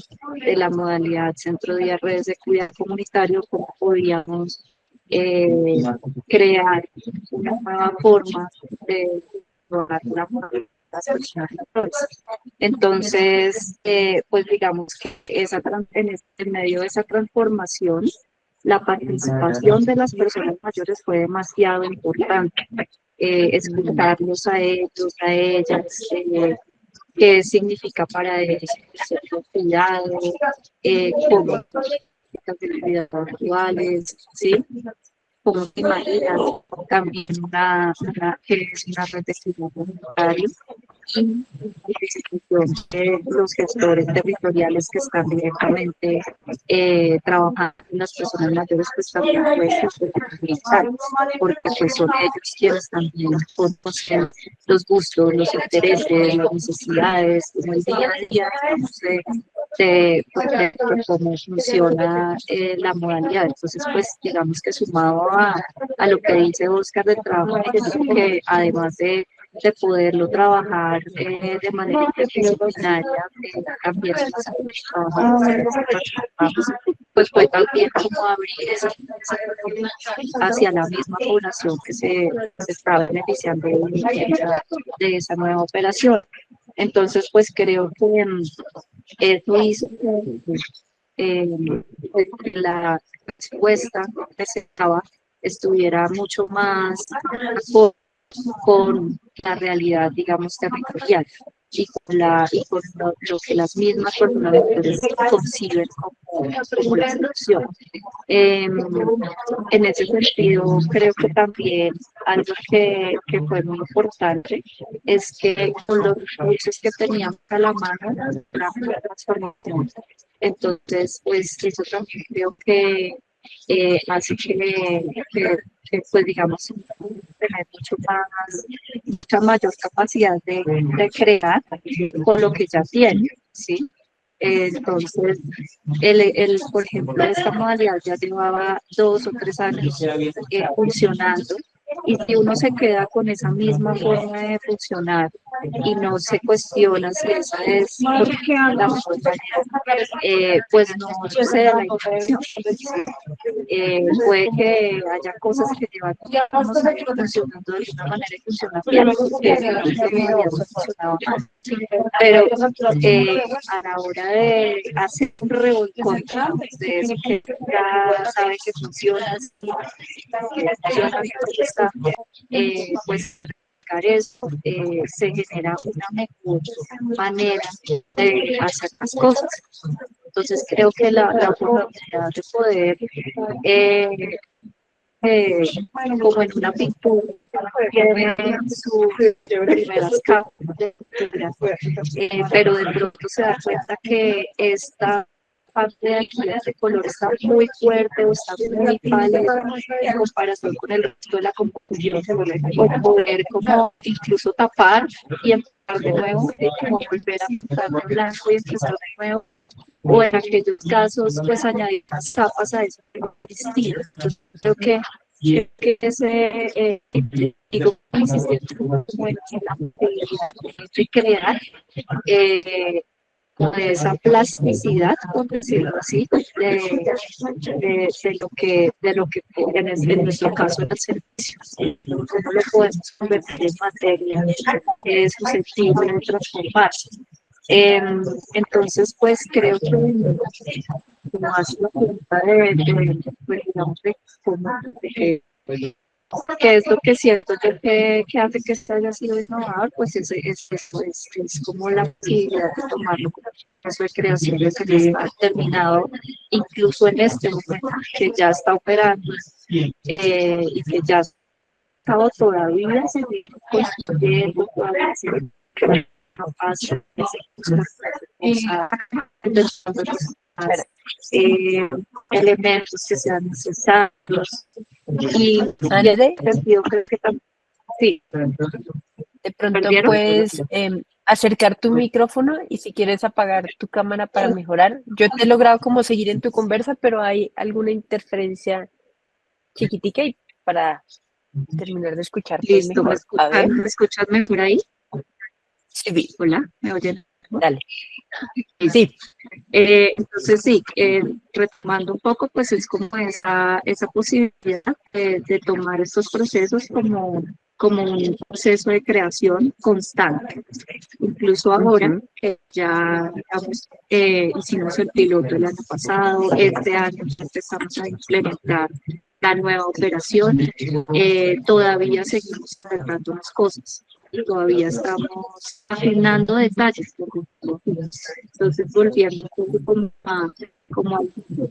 de la modalidad Centro Día Redes de Cuidado Comunitario cómo podíamos crear una nueva forma de lograr una las personas mayores. Entonces, pues digamos que en medio de esa transformación, la participación de las personas mayores fue demasiado importante. Escucharlos a ellos, a ellas, qué significa para ellos el cuidado, cómo las actividades actuales, ¿sí? Cómo te imaginas también que es una red de cuidado voluntario y la institución de los gestores territoriales que están directamente trabajando con las personas mayores, pues también puede ser fundamental, porque pues son ellos quienes también conocen los gustos, los intereses, las necesidades, como el día a día, digamos, de cómo funciona la modalidad. Entonces, pues digamos que sumado a lo que dice Oscar del trabajo en equipo, que además de poderlo trabajar de manera interdisciplinaria, también pues fue también como abrir esa hacia la misma población que se está beneficiando de esa nueva operación. Entonces, pues creo que eso hizo que la respuesta que se daba estuviera mucho más con la realidad, digamos, territorial y con lo que las mismas personas conciben como la solución. En ese sentido, creo que también algo que fue muy importante es que con los recursos que teníamos a la mano, la transformación. Entonces, pues eso también creo que hace pues digamos, tener mucha mayor capacidad de crear con lo que ya tiene, ¿sí? Entonces, por ejemplo, esta modalidad ya llevaba 2 o 3 años funcionando, y si uno se queda con esa misma forma de funcionar y no se cuestiona si esa es la mejor manera, pues no sucede la innovación. Puede que haya cosas que llevan años funcionando de una manera y funcionan bien, porque no funcionaba mal. Pero a la hora de hacer un revolcón de eso que ya sabe que funciona, pues eso, se genera una mejor manera de hacer las cosas. Entonces creo que la oportunidad de poder como en una pintura, tiene sus primeras capas de pintura, pero de pronto se da cuenta que esta parte de aquí de este color está muy fuerte o está muy pálida en comparación con el resto de la composición, o poder como incluso tapar y empezar de nuevo, como volver a pintar de blanco y empezar de nuevo, o en aquellos casos pues añadir más capas a eso que no existía. Entonces, creo que ese digo, insistiendo como en la posibilidad de crear de esa plasticidad, por decirlo así, de lo que en nuestro caso es el servicio. ¿Cómo lo podemos convertir en materia susceptible de transformarse? Entonces, pues creo que como hace la pregunta pues, digamos, de cómo, que es lo que siento yo que hace que esto haya sido innovador, pues es como la posibilidad de tomarlo como un proceso de creación que se está terminado, incluso en este momento, que ya está operando y que ya estaba todavía seguir construyendo, todavía seguir capaz elementos que sean necesarios. Y en ese sentido creo que también, sí. De pronto ¿Perdieron? puedes acercar tu micrófono y si quieres apagar tu cámara para mejorar. Yo te he logrado como seguir en tu conversa, pero hay alguna interferencia chiquitica y para terminar de escucharte Listo, mejor. A ver, ¿me escuchas mejor ahí? sí, Hola, ¿me oyen? dale. Sí, Entonces sí, retomando un poco, pues es como esa posibilidad de tomar estos procesos como un proceso de creación constante. Incluso ahora que ya digamos, hicimos el piloto el año pasado, este año ya empezamos a implementar la nueva operación, todavía seguimos trabajando las cosas. Todavía estamos afinando detalles, por ejemplo. Entonces, volviendo como a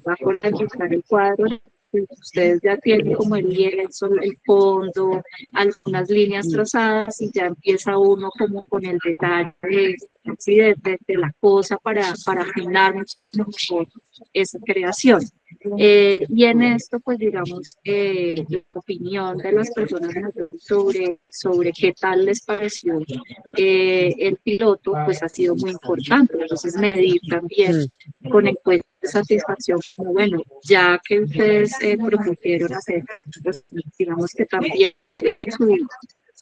bajo el cuadro, pues, ustedes ya tienen como el lienzo, el fondo, algunas líneas trazadas y ya empieza uno como con el detalle ¿sí? de la cosa para afinar mucho mejor esa creación. Y en esto, pues digamos, la opinión de las personas sobre qué tal les pareció el piloto, pues ha sido muy importante. Entonces, medir también con encuestas de satisfacción, como bueno, ya que ustedes propusieron hacer, pues, digamos que también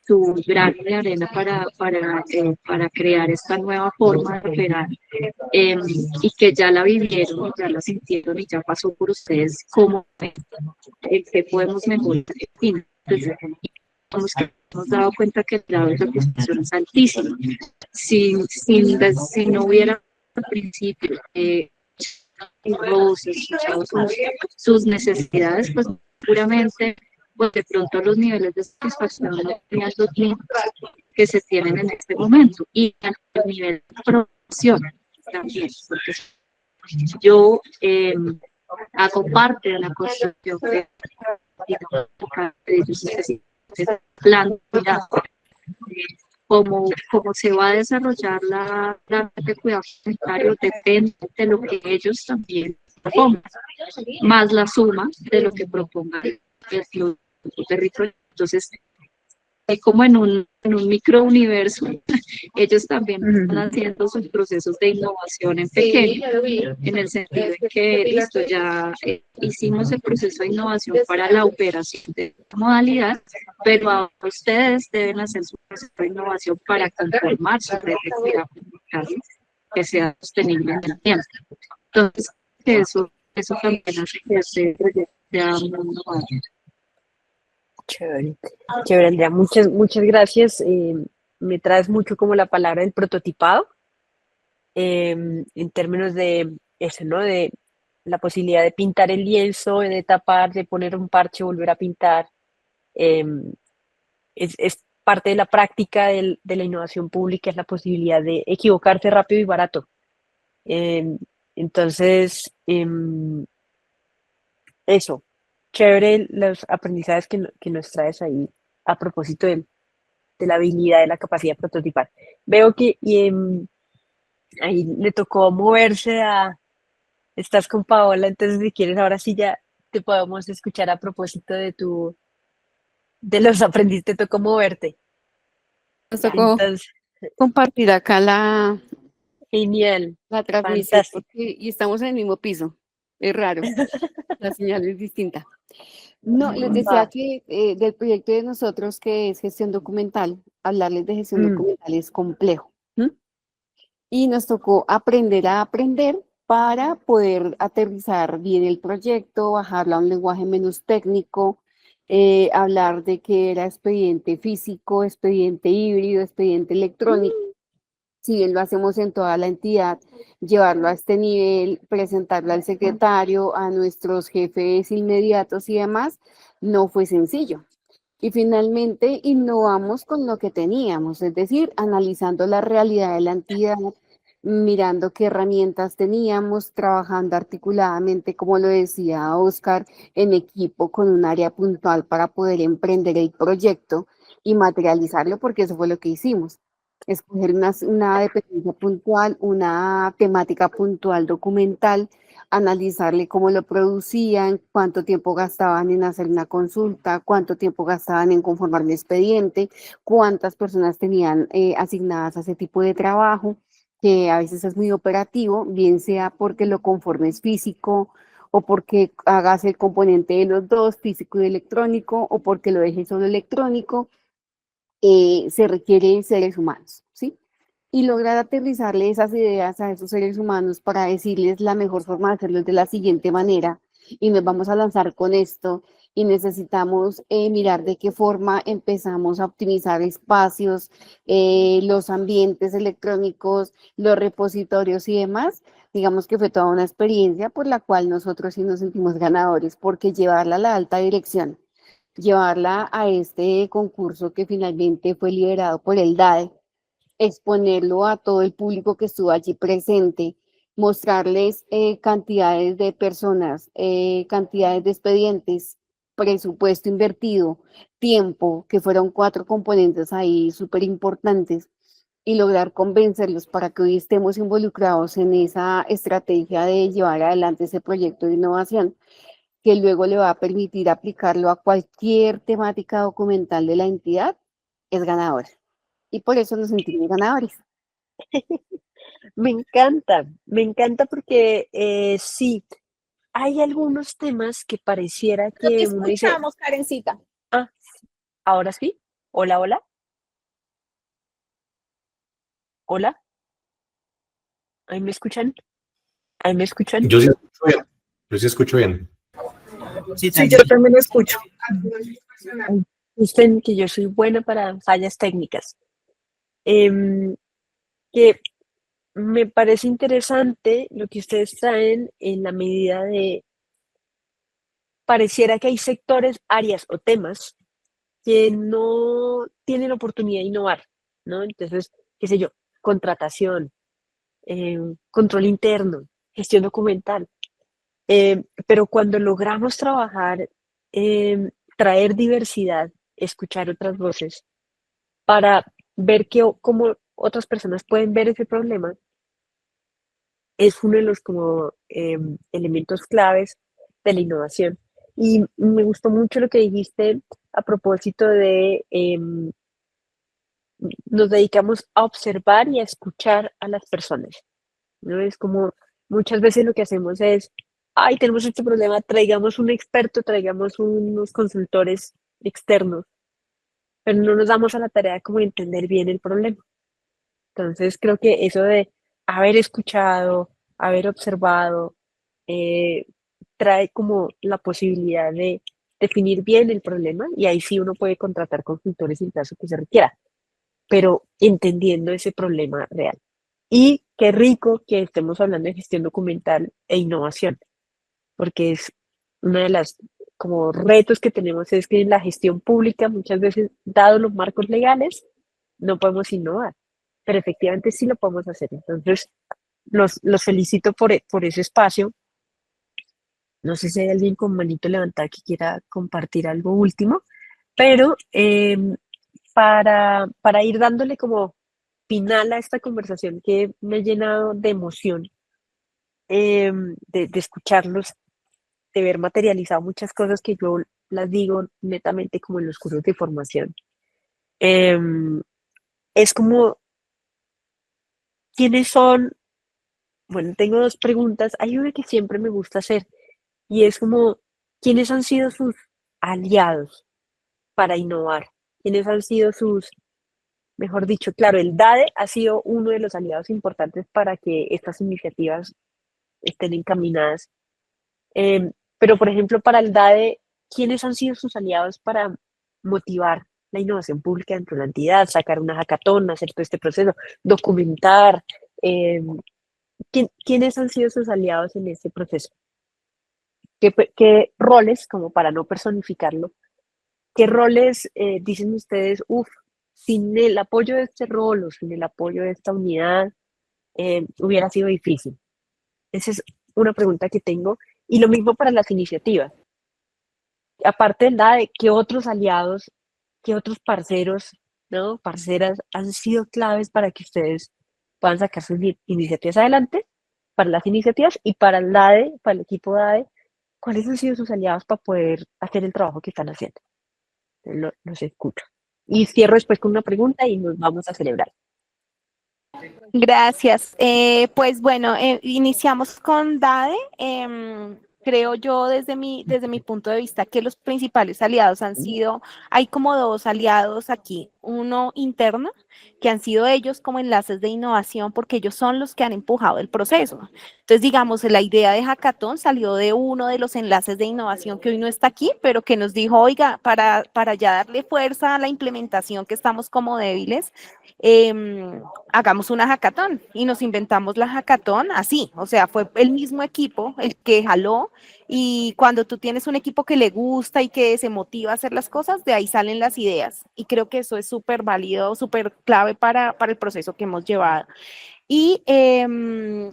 su grano de arena para crear esta nueva forma de operar y que ya la vivieron, ya la sintieron y ya pasó por ustedes, cómo que podemos mejorar. En fin, pues, digamos que hemos dado cuenta que el grado de satisfacción es altísimo. Si no hubiera al principio escuchado sus necesidades, pues seguramente pues de pronto los niveles de satisfacción no serían los mismos que se tienen en este momento y el nivel de aprobación también, porque yo hago parte de la construcción de plan cómo se va a desarrollar la de cuidado sanitario depende de lo que ellos también propongan, más la suma de lo que proponga el territorio. Entonces, como en un microuniverso, ellos también están haciendo sus procesos de innovación en pequeño, en el sentido de que, listo, ya hicimos el proceso de innovación para la operación de la modalidad, pero ahora ustedes deben hacer su proceso de innovación para conformar su red de cuidado comunitario que sea sostenible en el tiempo. Entonces, eso también hace que este proyecto sea muy innovador. Chévere, chévere, Andrea, muchas gracias. Me traes mucho como la palabra del prototipado, en términos de eso, ¿no? De la posibilidad de pintar el lienzo, de tapar, de poner un parche, volver a pintar. Es parte de la práctica de la innovación pública, es la posibilidad de equivocarse rápido y barato. Entonces, eso, chévere los aprendizajes que nos traes ahí a propósito de la habilidad, de la capacidad de prototipar. Veo que ahí le tocó moverse estás con Paola, entonces si quieres ahora sí ya te podemos escuchar a propósito de los aprendices, te tocó moverte. Nos tocó Entonces, compartir acá la genial, transmisión fantástico. y estamos en el mismo piso. Es raro, la señal es distinta. No, les decía que del proyecto de nosotros que es gestión documental, hablarles de gestión documental es complejo. Y nos tocó aprender a aprender para poder aterrizar bien el proyecto, bajarlo a un lenguaje menos técnico, hablar de qué era expediente físico, expediente híbrido, expediente electrónico. Si bien lo hacemos en toda la entidad, llevarlo a este nivel, presentarlo al secretario, a nuestros jefes inmediatos y demás, no fue sencillo. Y finalmente innovamos con lo que teníamos, es decir, analizando la realidad de la entidad, mirando qué herramientas teníamos, trabajando articuladamente, como lo decía Oscar, en equipo con un área puntual para poder emprender el proyecto y materializarlo, porque eso fue lo que hicimos. Escoger una dependencia puntual, una temática puntual documental, analizarle cómo lo producían, cuánto tiempo gastaban en hacer una consulta, cuánto tiempo gastaban en conformar un expediente, cuántas personas tenían asignadas a ese tipo de trabajo, que a veces es muy operativo, bien sea porque lo conformes físico o porque hagas el componente de los dos, físico y electrónico, o porque lo dejes solo electrónico. Se requieren seres humanos, ¿sí? Y lograr aterrizarle esas ideas a esos seres humanos para decirles la mejor forma de hacerlo es de la siguiente manera, y nos vamos a lanzar con esto, y necesitamos mirar de qué forma empezamos a optimizar espacios, los ambientes electrónicos, los repositorios y demás. Digamos que fue toda una experiencia por la cual nosotros sí nos sentimos ganadores, porque llevarla a la alta dirección, llevarla a este concurso que finalmente fue liderado por el DADE, exponerlo a todo el público que estuvo allí presente, mostrarles cantidades de personas, cantidades de expedientes, presupuesto invertido, tiempo, que fueron 4 componentes ahí súper importantes. y lograr convencerlos para que hoy estemos involucrados en esa estrategia de llevar adelante ese proyecto de innovación, que luego le va a permitir aplicarlo a cualquier temática documental de la entidad, es ganadora. Y por eso nos sentimos ganadores. Me encanta porque sí, hay algunos temas que pareciera No te que uno dice, escuchamos, Karencita. ah, ahora sí, hola, hola, hola, ¿ahí me escuchan? ¿Ahí me escuchan? Yo sí escucho bien. Yo sí escucho bien. Sí, Sí, yo también. también lo escucho. Dicen que yo soy buena para fallas técnicas. Em, que me parece interesante lo que ustedes traen en la medida de, pareciera que hay sectores, áreas o temas que no tienen oportunidad de innovar, ¿no? Entonces, qué sé yo, contratación, control interno, gestión documental. Pero cuando logramos trabajar, traer diversidad, escuchar otras voces, para ver cómo otras personas pueden ver ese problema, es uno de los como elementos claves de la innovación. Y me gustó mucho lo que dijiste a propósito de nos dedicamos a observar y a escuchar a las personas, ¿no? Es como muchas veces lo que hacemos es, ay, tenemos este problema, traigamos un experto, traigamos unos consultores externos, pero no nos damos a la tarea como de entender bien el problema. Entonces creo que eso de haber escuchado, haber observado, eh, trae como la posibilidad de definir bien el problema y ahí sí uno puede contratar consultores en caso que se requiera, pero entendiendo ese problema real. Y qué rico que estemos hablando de gestión documental e innovación, porque es una de las como retos que tenemos es que en la gestión pública muchas veces, dados los marcos legales, no podemos innovar, pero efectivamente sí lo podemos hacer. Entonces, los felicito por ese espacio. No sé si hay alguien con manito levantada que quiera compartir algo último, pero para ir dándole como final a esta conversación que me ha llenado de emoción, de escucharlos, de ver materializado muchas cosas que yo las digo netamente como en los cursos de formación. Em, es como, ¿quiénes son? Bueno, tengo dos preguntas. Hay una que siempre me gusta hacer y es como, ¿quiénes han sido sus aliados para innovar? ¿Quiénes han sido sus, mejor dicho, claro, el DADE ha sido uno de los aliados importantes para que estas iniciativas estén encaminadas. Pero, por ejemplo, para el DADE, ¿quiénes han sido sus aliados para motivar la innovación pública dentro de la entidad, sacar una hackathon, hacer todo este proceso, documentar? Eh, ¿Quiénes han sido sus aliados en este proceso? ¿Qué roles, como para no personificarlo, qué roles dicen ustedes, uff, sin el apoyo de este rol o sin el apoyo de esta unidad, hubiera sido difícil? Esa es una pregunta que tengo. Y lo mismo para las iniciativas. Aparte de la de qué otros aliados, qué otros parceros, ¿no? Parceras han sido claves para que ustedes puedan sacar sus iniciativas adelante, para las iniciativas y para el DADE, para el equipo DADE, ¿cuáles han sido sus aliados para poder hacer el trabajo que están haciendo? Los escucho. Y cierro después con una pregunta y nos vamos a celebrar. Gracias. Pues bueno, iniciamos con DADE. Creo yo desde mi punto de vista que los principales aliados han sido, hay como dos aliados aquí, uno interno, que han sido ellos como enlaces de innovación porque ellos son los que han empujado el proceso. Entonces, digamos, la idea de Hackathon salió de uno de los enlaces de innovación que hoy no está aquí, pero que nos dijo, oiga, para ya darle fuerza a la implementación que estamos como débiles, hagamos una hackathon y nos inventamos la hackathon así, o sea, fue el mismo equipo el que jaló y cuando tú tienes un equipo que le gusta y que se motiva a hacer las cosas, de ahí salen las ideas y creo que eso es súper válido, súper clave para el proceso que hemos llevado. Y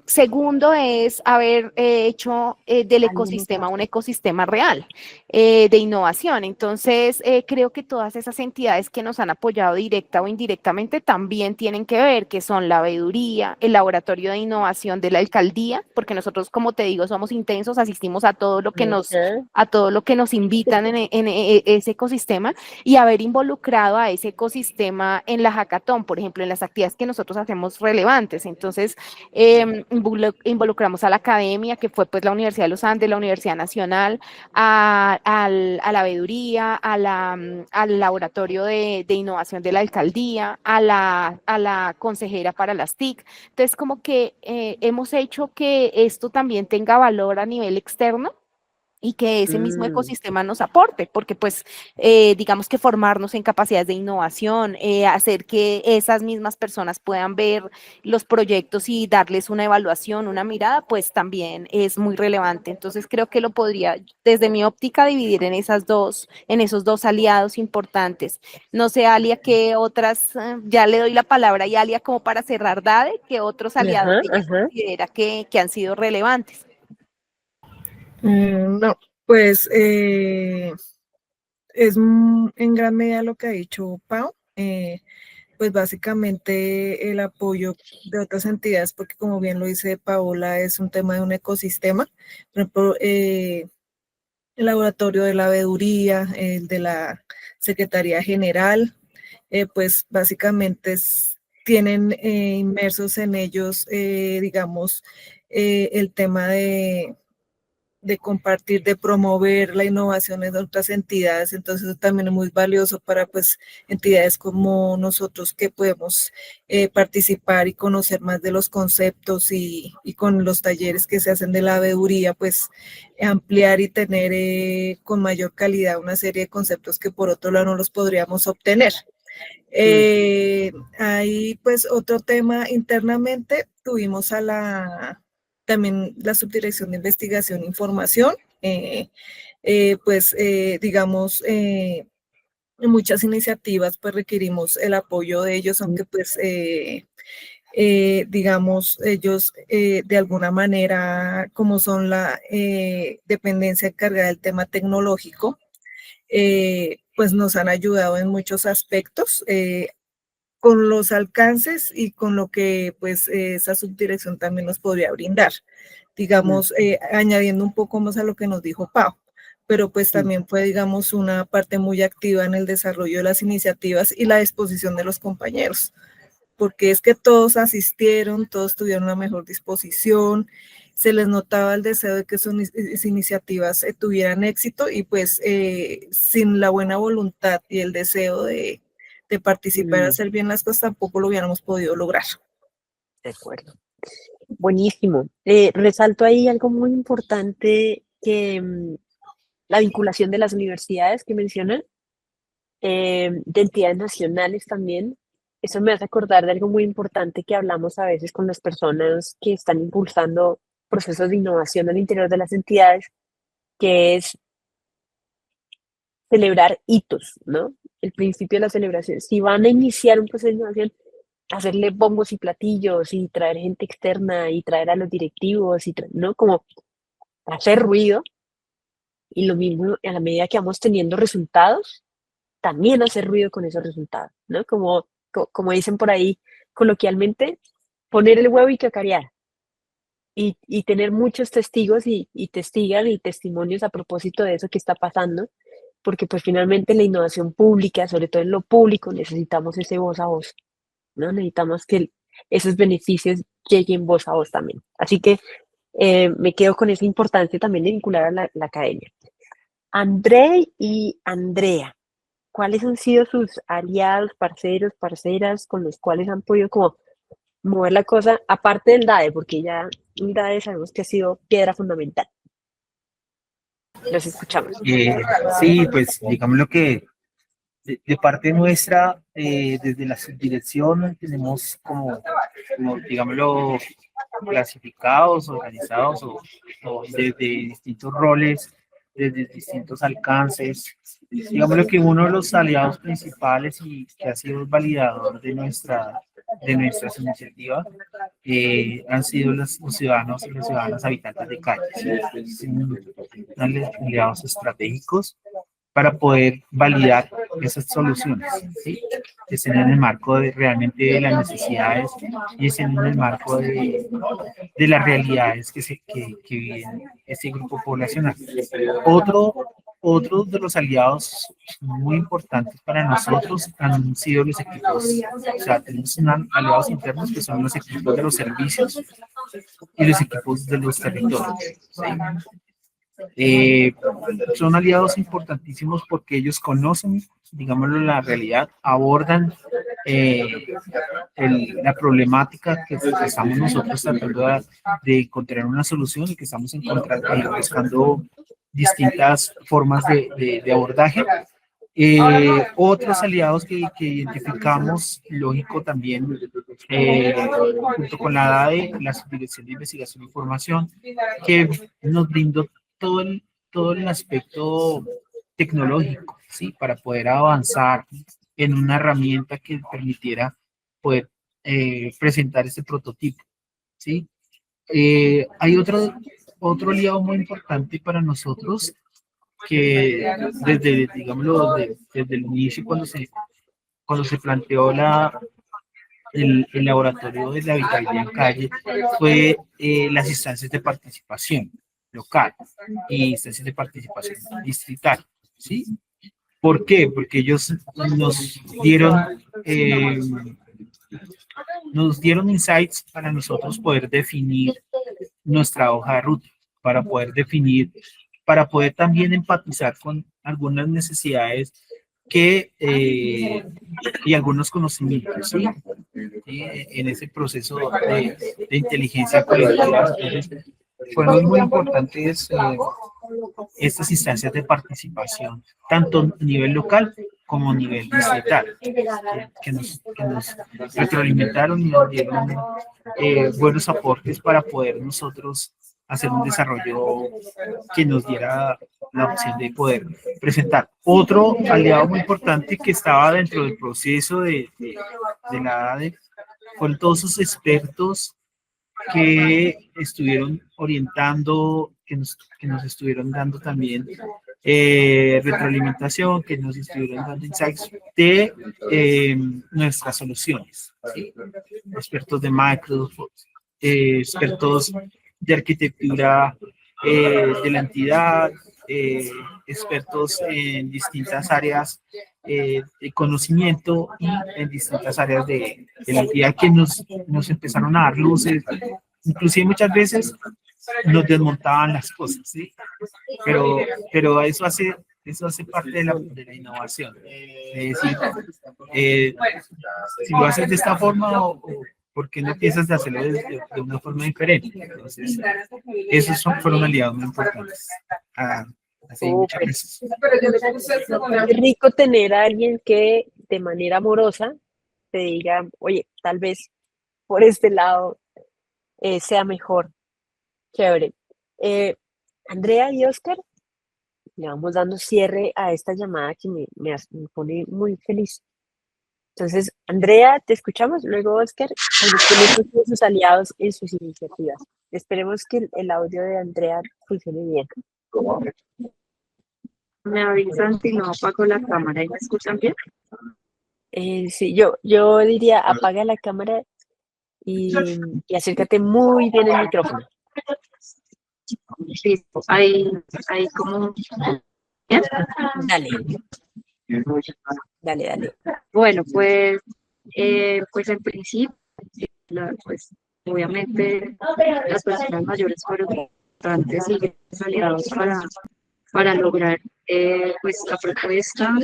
segundo es haber hecho del ecosistema un ecosistema real de innovación. Entonces, creo que todas esas entidades que nos han apoyado directa o indirectamente también tienen que ver, que son la veeduría, el laboratorio de innovación de la alcaldía, porque nosotros, como te digo, somos intensos, asistimos a todo lo que nos invitan en ese ecosistema, y haber involucrado a ese ecosistema en la hackathon, por ejemplo, en las actividades que nosotros hacemos relevantes. Entonces, involucramos a la academia, que fue pues la Universidad de los Andes, la Universidad Nacional, a la veeduría, al laboratorio de innovación de la alcaldía, a la consejera para las TIC. Entonces, como que hemos hecho que esto también tenga valor a nivel externo y que ese mismo ecosistema nos aporte, porque pues digamos que formarnos en capacidades de innovación, hacer que esas mismas personas puedan ver los proyectos y darles una evaluación, una mirada, pues también es muy relevante. Entonces creo que lo podría, desde mi óptica, dividir en esos dos aliados importantes. No sé, Alia, qué otras, ya le doy la palabra y Alia como para cerrar, Dade, qué otros aliados ella considera que han sido relevantes. No, pues es en gran medida lo que ha dicho Pau, pues básicamente el apoyo de otras entidades, porque como bien lo dice Paola, es un tema de un ecosistema. Por ejemplo, el laboratorio de la veeduría, el de la Secretaría General, pues básicamente tienen inmersos en ellos, digamos, el tema de compartir, de promover la innovación en otras entidades. Entonces eso también es muy valioso para pues entidades como nosotros, que podemos participar y conocer más de los conceptos, y con los talleres que se hacen de la veeduría, pues ampliar y tener con mayor calidad una serie de conceptos que por otro lado no los podríamos obtener. Ahí pues otro tema internamente, tuvimos también la Subdirección de Investigación e Información, digamos, en muchas iniciativas pues requerimos el apoyo de ellos, aunque pues digamos, ellos de alguna manera, como son la dependencia encargada del tema tecnológico, pues nos han ayudado en muchos aspectos, con los alcances y con lo que pues esa subdirección también nos podría brindar, digamos, añadiendo un poco más a lo que nos dijo Pau, pero pues también fue, digamos, una parte muy activa en el desarrollo de las iniciativas y la disposición de los compañeros, porque es que todos asistieron, todos tuvieron la mejor disposición, se les notaba el deseo de que sus iniciativas tuvieran éxito, y pues sin la buena voluntad y el deseo de participar, hacer bien las cosas, tampoco lo hubiéramos podido lograr. De acuerdo. Buenísimo. Resalto ahí algo muy importante, que la vinculación de las universidades que mencionan, de entidades nacionales también. Eso me hace acordar de algo muy importante que hablamos a veces con las personas que están impulsando procesos de innovación al interior de las entidades, que es celebrar hitos, ¿no? El principio de la celebración. Si van a iniciar un proceso de innovación, hacerle bombos y platillos y traer gente externa y traer a los directivos, y ¿no? Como hacer ruido, y lo mismo a la medida que vamos teniendo resultados, también hacer ruido con esos resultados, ¿no? Como dicen por ahí coloquialmente, poner el huevo y cacarear, y tener muchos testigos y testigan y testimonios a propósito de eso que está pasando, porque pues finalmente la innovación pública, sobre todo en lo público, necesitamos ese voz a voz, ¿no? Necesitamos que esos beneficios lleguen voz a voz también. Así que me quedo con esa importancia también de vincular a la academia. André y Andrea, ¿cuáles han sido sus aliados, parceros, parceras con los cuales han podido como mover la cosa, aparte del DADE, porque ya el DADE sabemos que ha sido piedra fundamental? Los escuchamos. Sí, pues digamos lo que de parte nuestra, desde la subdirección, tenemos como digámoslo, clasificados, organizados, o desde distintos roles, desde distintos alcances. Digamos lo que uno de los aliados principales y que ha sido el validador de de nuestras iniciativas han sido los ciudadanos y las ciudadanas habitantes de calle, ¿sí? Aliados estratégicos para poder validar esas soluciones, ¿sí? Que estén en el marco de realmente de las necesidades y estén en el marco de las realidades que vive este grupo poblacional. Otro de los aliados muy importantes para nosotros han sido los equipos, o sea, tenemos aliados internos que son los equipos de los servicios y los equipos de los territorios, ¿sí? Son aliados importantísimos porque ellos conocen, digámoslo, la realidad, abordan la problemática que estamos nosotros tratando de encontrar una solución y que estamos buscando distintas formas de abordaje. Otros aliados que identificamos, lógico también, junto con la DADE, la Subdirección de Investigación e Información, que nos brindó todo el aspecto tecnológico, ¿sí? Para poder avanzar en una herramienta que permitiera poder presentar este prototipo, ¿sí? Hay otro aliado muy importante para nosotros que desde, digámoslo, desde el inicio cuando se planteó el laboratorio de la habitabilidad en calle fue las instancias de participación local y instancias de participación distrital, ¿sí? ¿Por qué? Porque ellos nos dieron insights para nosotros poder definir nuestra hoja de ruta, para poder también empatizar con algunas necesidades y algunos conocimientos, ¿sí? En ese proceso de inteligencia colectiva. Entonces, fueron muy importantes estas instancias de participación, tanto a nivel local como a nivel distrital, que nos retroalimentaron y nos dieron buenos aportes para poder nosotros hacer un desarrollo que nos diera la opción de poder presentar. Otro aliado muy importante que estaba dentro del proceso de la ADE fueron todos esos expertos que estuvieron orientando, que nos estuvieron dando también retroalimentación, que nos estuvieron dando insights de nuestras soluciones, ¿sí? Expertos de Microsoft, expertos de arquitectura de la entidad, expertos en distintas áreas de conocimiento y en distintas áreas de la entidad que nos empezaron a dar luces, inclusive muchas veces nos desmontaban las cosas, ¿sí? Pero eso hace parte de la innovación. Es decir, si lo haces de esta forma ¿por qué no piensas de hacerlo de una forma diferente? Entonces, esos fueron aliados muy importantes. Así, muchas gracias. Es rico tener a alguien que de manera amorosa te diga, oye, tal vez por este lado sea mejor. Chévere. Andrea y Oscar, le vamos dando cierre a esta llamada que me pone muy feliz. Entonces, Andrea, te escuchamos, luego Oscar, con sus aliados en sus iniciativas. Esperemos que el audio de Andrea funcione bien. Me avisan si no apago la cámara y me escuchan bien. Sí, yo diría apaga la cámara y acércate muy bien al micrófono. Listo, ahí como... ¿Bien? Dale. Bueno, pues en principio, pues obviamente las personas mayores fueron importantes y aliados para lograr pues la propuesta,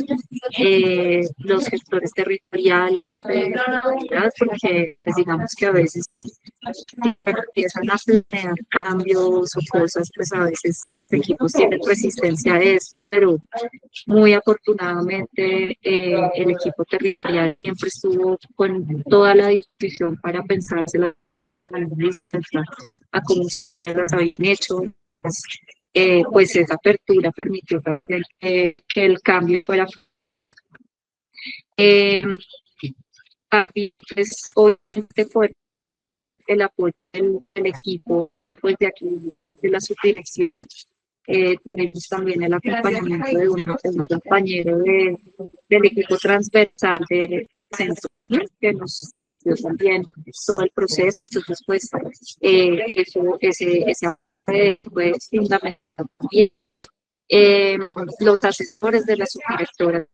los gestores territoriales, porque pues, digamos que a veces empiezan a planear cambios o cosas, pues a veces los equipos tienen resistencia a eso, pero muy afortunadamente el equipo territorial siempre estuvo con toda la disposición para pensársela a cómo se las habían hecho. Pues esa apertura permitió también que el cambio fuera también, pues, obviamente fue el apoyo del equipo, pues, de aquí, de la subdirección. Tenemos también el acompañamiento de un compañero del equipo transversal de centro, que nos dio también todo el proceso. Entonces, pues, ese apoyo fue fundamental también. Los asesores de la subdirectora,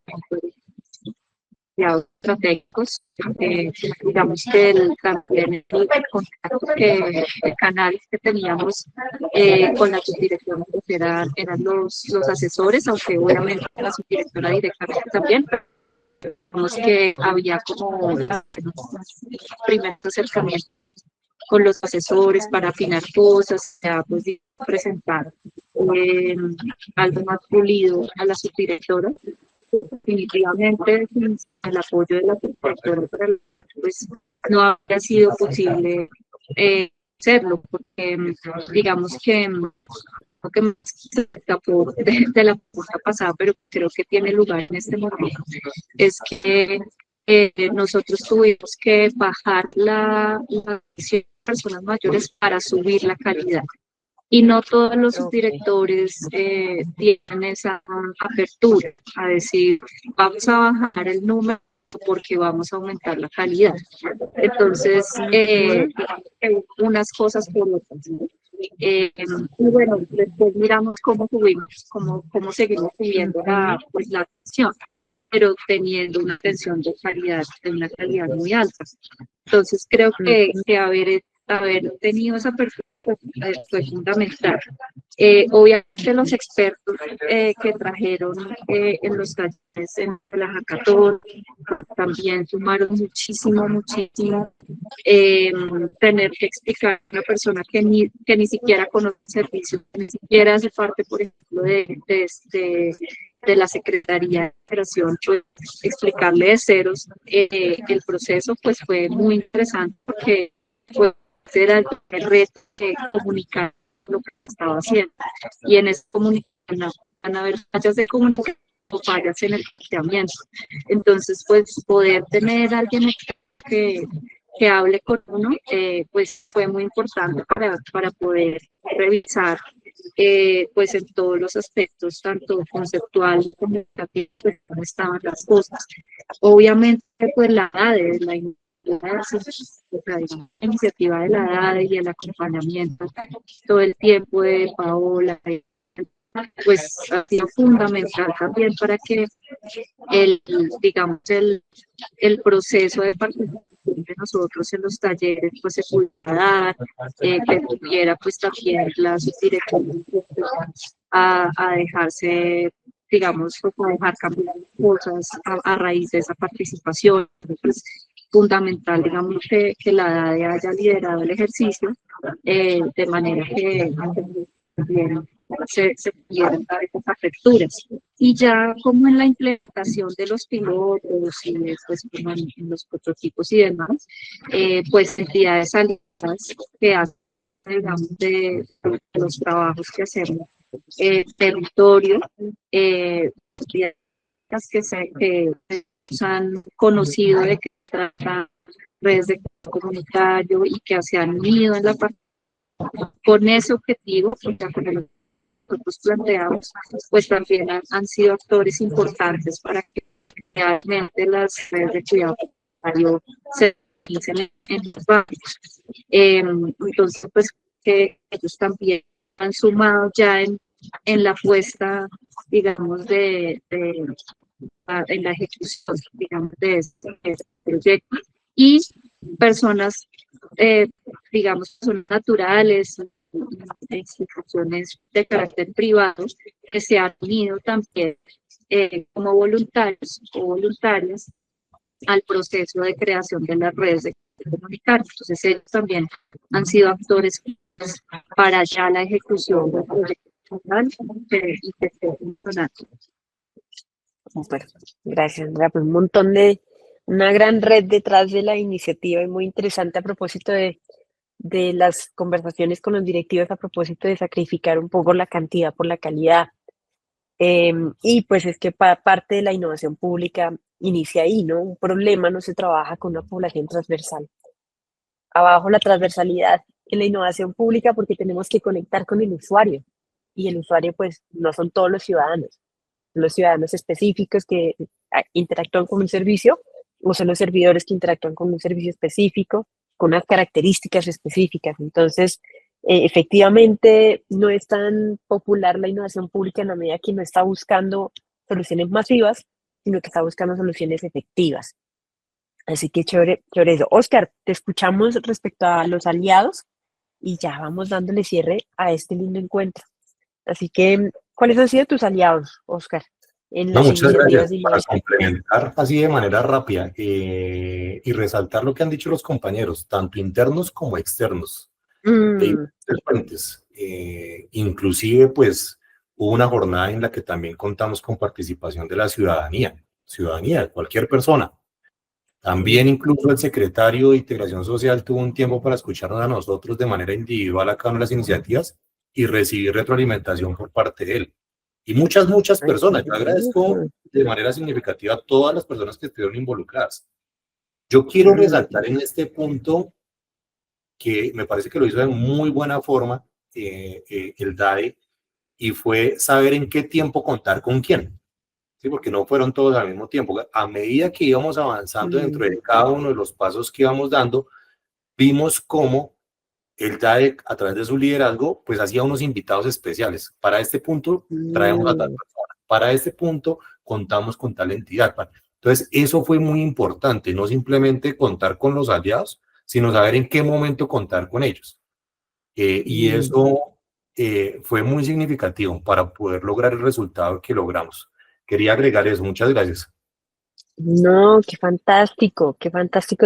estratégicos, digamos que también el contacto el canal que teníamos con la subdirectora pues eran los asesores, aunque obviamente la subdirectora directamente también, pero digamos que había como un primer acercamiento con los asesores para afinar cosas, ya pues presentar algo más pulido a la subdirectora. Definitivamente, sin el apoyo de la subdirectora, pues no habría sido posible hacerlo, porque digamos que lo que más se escapó de la propuesta pasada, pero creo que tiene lugar en este momento, es que nosotros tuvimos que bajar la admisión de personas mayores para subir la calidad. Y no todos los subdirectores tienen esa apertura a decir, vamos a bajar el número porque vamos a aumentar la calidad. Entonces, unas cosas por otras. Y bueno, después miramos cómo subimos, cómo seguimos subiendo pues, la atención, pero teniendo una atención de calidad, de una calidad muy alta. Entonces, creo que haber tenido esa apertura fue fundamental. Obviamente los expertos que trajeron en los talleres en la hackathon también sumaron muchísimo. Tener que explicar a una persona que ni siquiera conoce el servicio, ni siquiera hace parte, por ejemplo, de la Secretaría de Operación, pues, explicarle de ceros el proceso, pues fue muy interesante porque fue era el reto de comunicar lo que estaba haciendo. Y en esa comunicación van a haber fallas de comunicación o fallas en el planteamiento. Entonces, pues, poder tener a alguien que hable con uno, pues fue muy importante para poder revisar, pues en todos los aspectos, tanto conceptual como comunicativo, pues, cómo estaban las cosas. Obviamente, pues la iniciativa de la edad y el acompañamiento todo el tiempo de Paola, pues ha sido fundamental también para que digamos, el proceso de participación de nosotros en los talleres pues se pudiera dar, que tuviera pues también la subdirección a dejarse, digamos, como dejar cambiar cosas a raíz de esa participación. Pues, fundamental, digamos, que la DADE haya liderado el ejercicio de manera que también se pudieran dar esas aperturas. Y ya como en la implementación de los pilotos y después como en los prototipos y demás, pues entidades aliadas que hacen, digamos, de los trabajos que hacemos, territorio, que han conocido de que tratan redes de comunitario y que se han unido en la parte con ese objetivo, o sea, con el que nosotros planteamos, pues también han sido actores importantes para que realmente las redes de cuidado comunitario se utilicen en los barrios. Entonces, pues que ellos también han sumado ya en la apuesta, digamos, en la ejecución, digamos, de este proyecto. Y personas, digamos, son naturales, instituciones de carácter privado, que se han unido también como voluntarios o voluntarias al proceso de creación de las redes de comunicar. Entonces ellos también han sido actores para ya la ejecución del proyecto y que esté funcionando. Super. Gracias, Andrea. Pues una gran red detrás de la iniciativa y muy interesante a propósito de las conversaciones con los directivos a propósito de sacrificar un poco la cantidad por la calidad. Y pues es que parte de la innovación pública inicia ahí, ¿no? Un problema no se trabaja con una población transversal. Abajo la transversalidad en la innovación pública porque tenemos que conectar con el usuario. Y el usuario pues no son todos los ciudadanos específicos que interactúan con un servicio o son los servidores que interactúan con un servicio específico, con unas características específicas. Entonces, efectivamente, no es tan popular la innovación pública en la medida que no está buscando soluciones masivas, sino que está buscando soluciones efectivas. Así que chévere, chévere eso. Oscar, te escuchamos respecto a los aliados y ya vamos dándole cierre a este lindo encuentro. Así que, ¿cuáles han sido tus aliados, Oscar, en No, las muchas iniciativas gracias. de Para innovación? complementar así de manera rápida y resaltar lo que han dicho los compañeros, tanto internos como externos, de Mm, diferentes fuentes. Inclusive, pues, hubo una jornada en la que también contamos con participación de la ciudadanía, cualquier persona. También incluso el secretario de Integración Social tuvo un tiempo para escucharnos a nosotros de manera individual a cada una de las iniciativas y recibir retroalimentación por parte de él. Y muchas ay, qué personas. Yo agradezco rico. de manera significativa a todas las personas que estuvieron involucradas. Yo quiero Mm, resaltar en este punto que me parece que lo hizo de muy buena forma el DAE y fue saber en qué tiempo contar con quién. Sí, porque no fueron todos al mismo tiempo. A medida que íbamos avanzando dentro mm, de cada uno de los pasos que íbamos dando, vimos cómo el DAE, a través de su liderazgo, pues hacía unos invitados especiales. Para este punto traemos a tal mm, persona. Para este punto contamos con tal entidad. Entonces, eso fue muy importante, no simplemente contar con los aliados, sino saber en qué momento contar con ellos. Y mm. eso fue muy significativo para poder lograr el resultado que logramos. Quería agregar eso. Muchas gracias. No, qué fantástico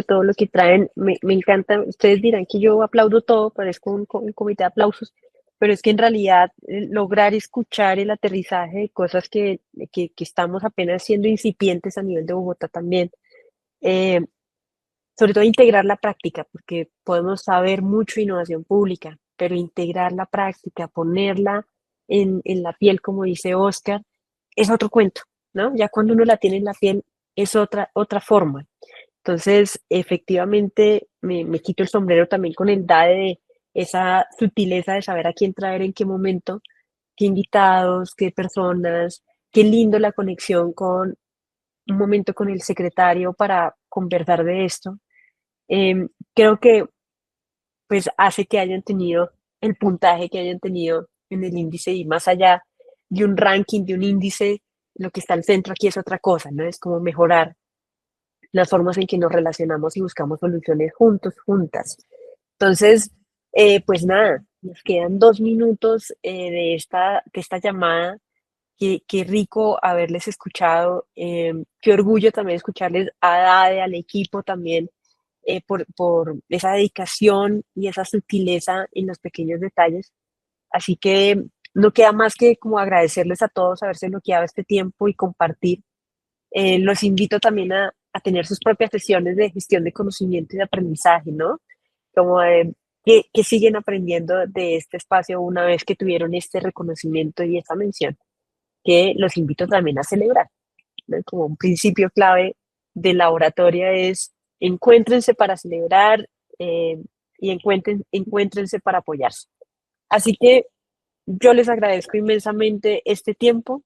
todo lo que traen. Me encanta. Ustedes dirán que yo aplaudo todo, parezco un comité de aplausos, pero es que en realidad lograr escuchar el aterrizaje de cosas que estamos apenas siendo incipientes a nivel de Bogotá también. eh, Sobre todo integrar la práctica, porque podemos saber mucho de innovación pública, pero integrar la práctica, ponerla en la piel, como dice Oscar, es otro cuento, ¿no? Ya cuando uno la tiene en la piel es otra forma. Entonces, efectivamente, me quito el sombrero también con el DADE de esa sutileza de saber a quién traer en qué momento, qué invitados, qué personas, qué lindo la conexión con un momento con el secretario para conversar de esto. Creo que pues hace que hayan tenido el puntaje que hayan tenido en el índice y más allá de un ranking, de un índice, lo que está al centro aquí es otra cosa, ¿no? Es como mejorar las formas en que nos relacionamos y buscamos soluciones juntos, juntas. Entonces, pues nada, nos quedan 2 minutos de esta llamada. Qué rico haberles escuchado, qué orgullo también escucharles a Dade, al equipo también, por esa dedicación y esa sutileza en los pequeños detalles. Así que no queda más que como agradecerles a todos haberse bloqueado este tiempo y compartir. Los invito también a tener sus propias sesiones de gestión de conocimiento y de aprendizaje, ¿no? Como que siguen aprendiendo de este espacio una vez que tuvieron este reconocimiento y esta mención, que los invito también a celebrar, ¿no? Como un principio clave de la oratoria es encuéntrense para celebrar y encuéntrense para apoyarse. Así que yo les agradezco inmensamente este tiempo.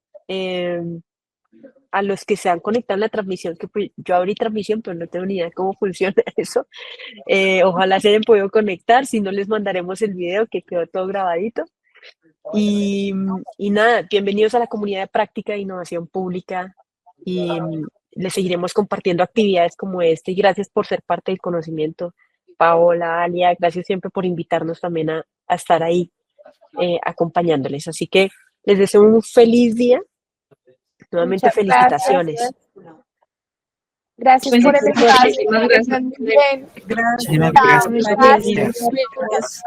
A los que se han conectado en la transmisión, que pues, yo abrí transmisión, pero no tengo ni idea de cómo funciona eso. Ojalá se hayan podido conectar, si no les mandaremos el video que quedó todo grabadito. Y nada, bienvenidos a la comunidad de práctica e innovación pública y les seguiremos compartiendo actividades como este y gracias por ser parte del conocimiento. Paola, Alia, gracias siempre por invitarnos también a estar ahí acompañándoles. Así que les deseo un feliz día. Nuevamente Muchas gracias. felicitaciones. Gracias por el espacio. Muchísimas gracias. Bien. Muchísimas Chao, gracias. gracias.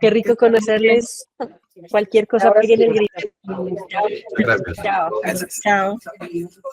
Qué rico conocerles. Cualquier cosa peguen el grito. Gracias. Chao. Chao.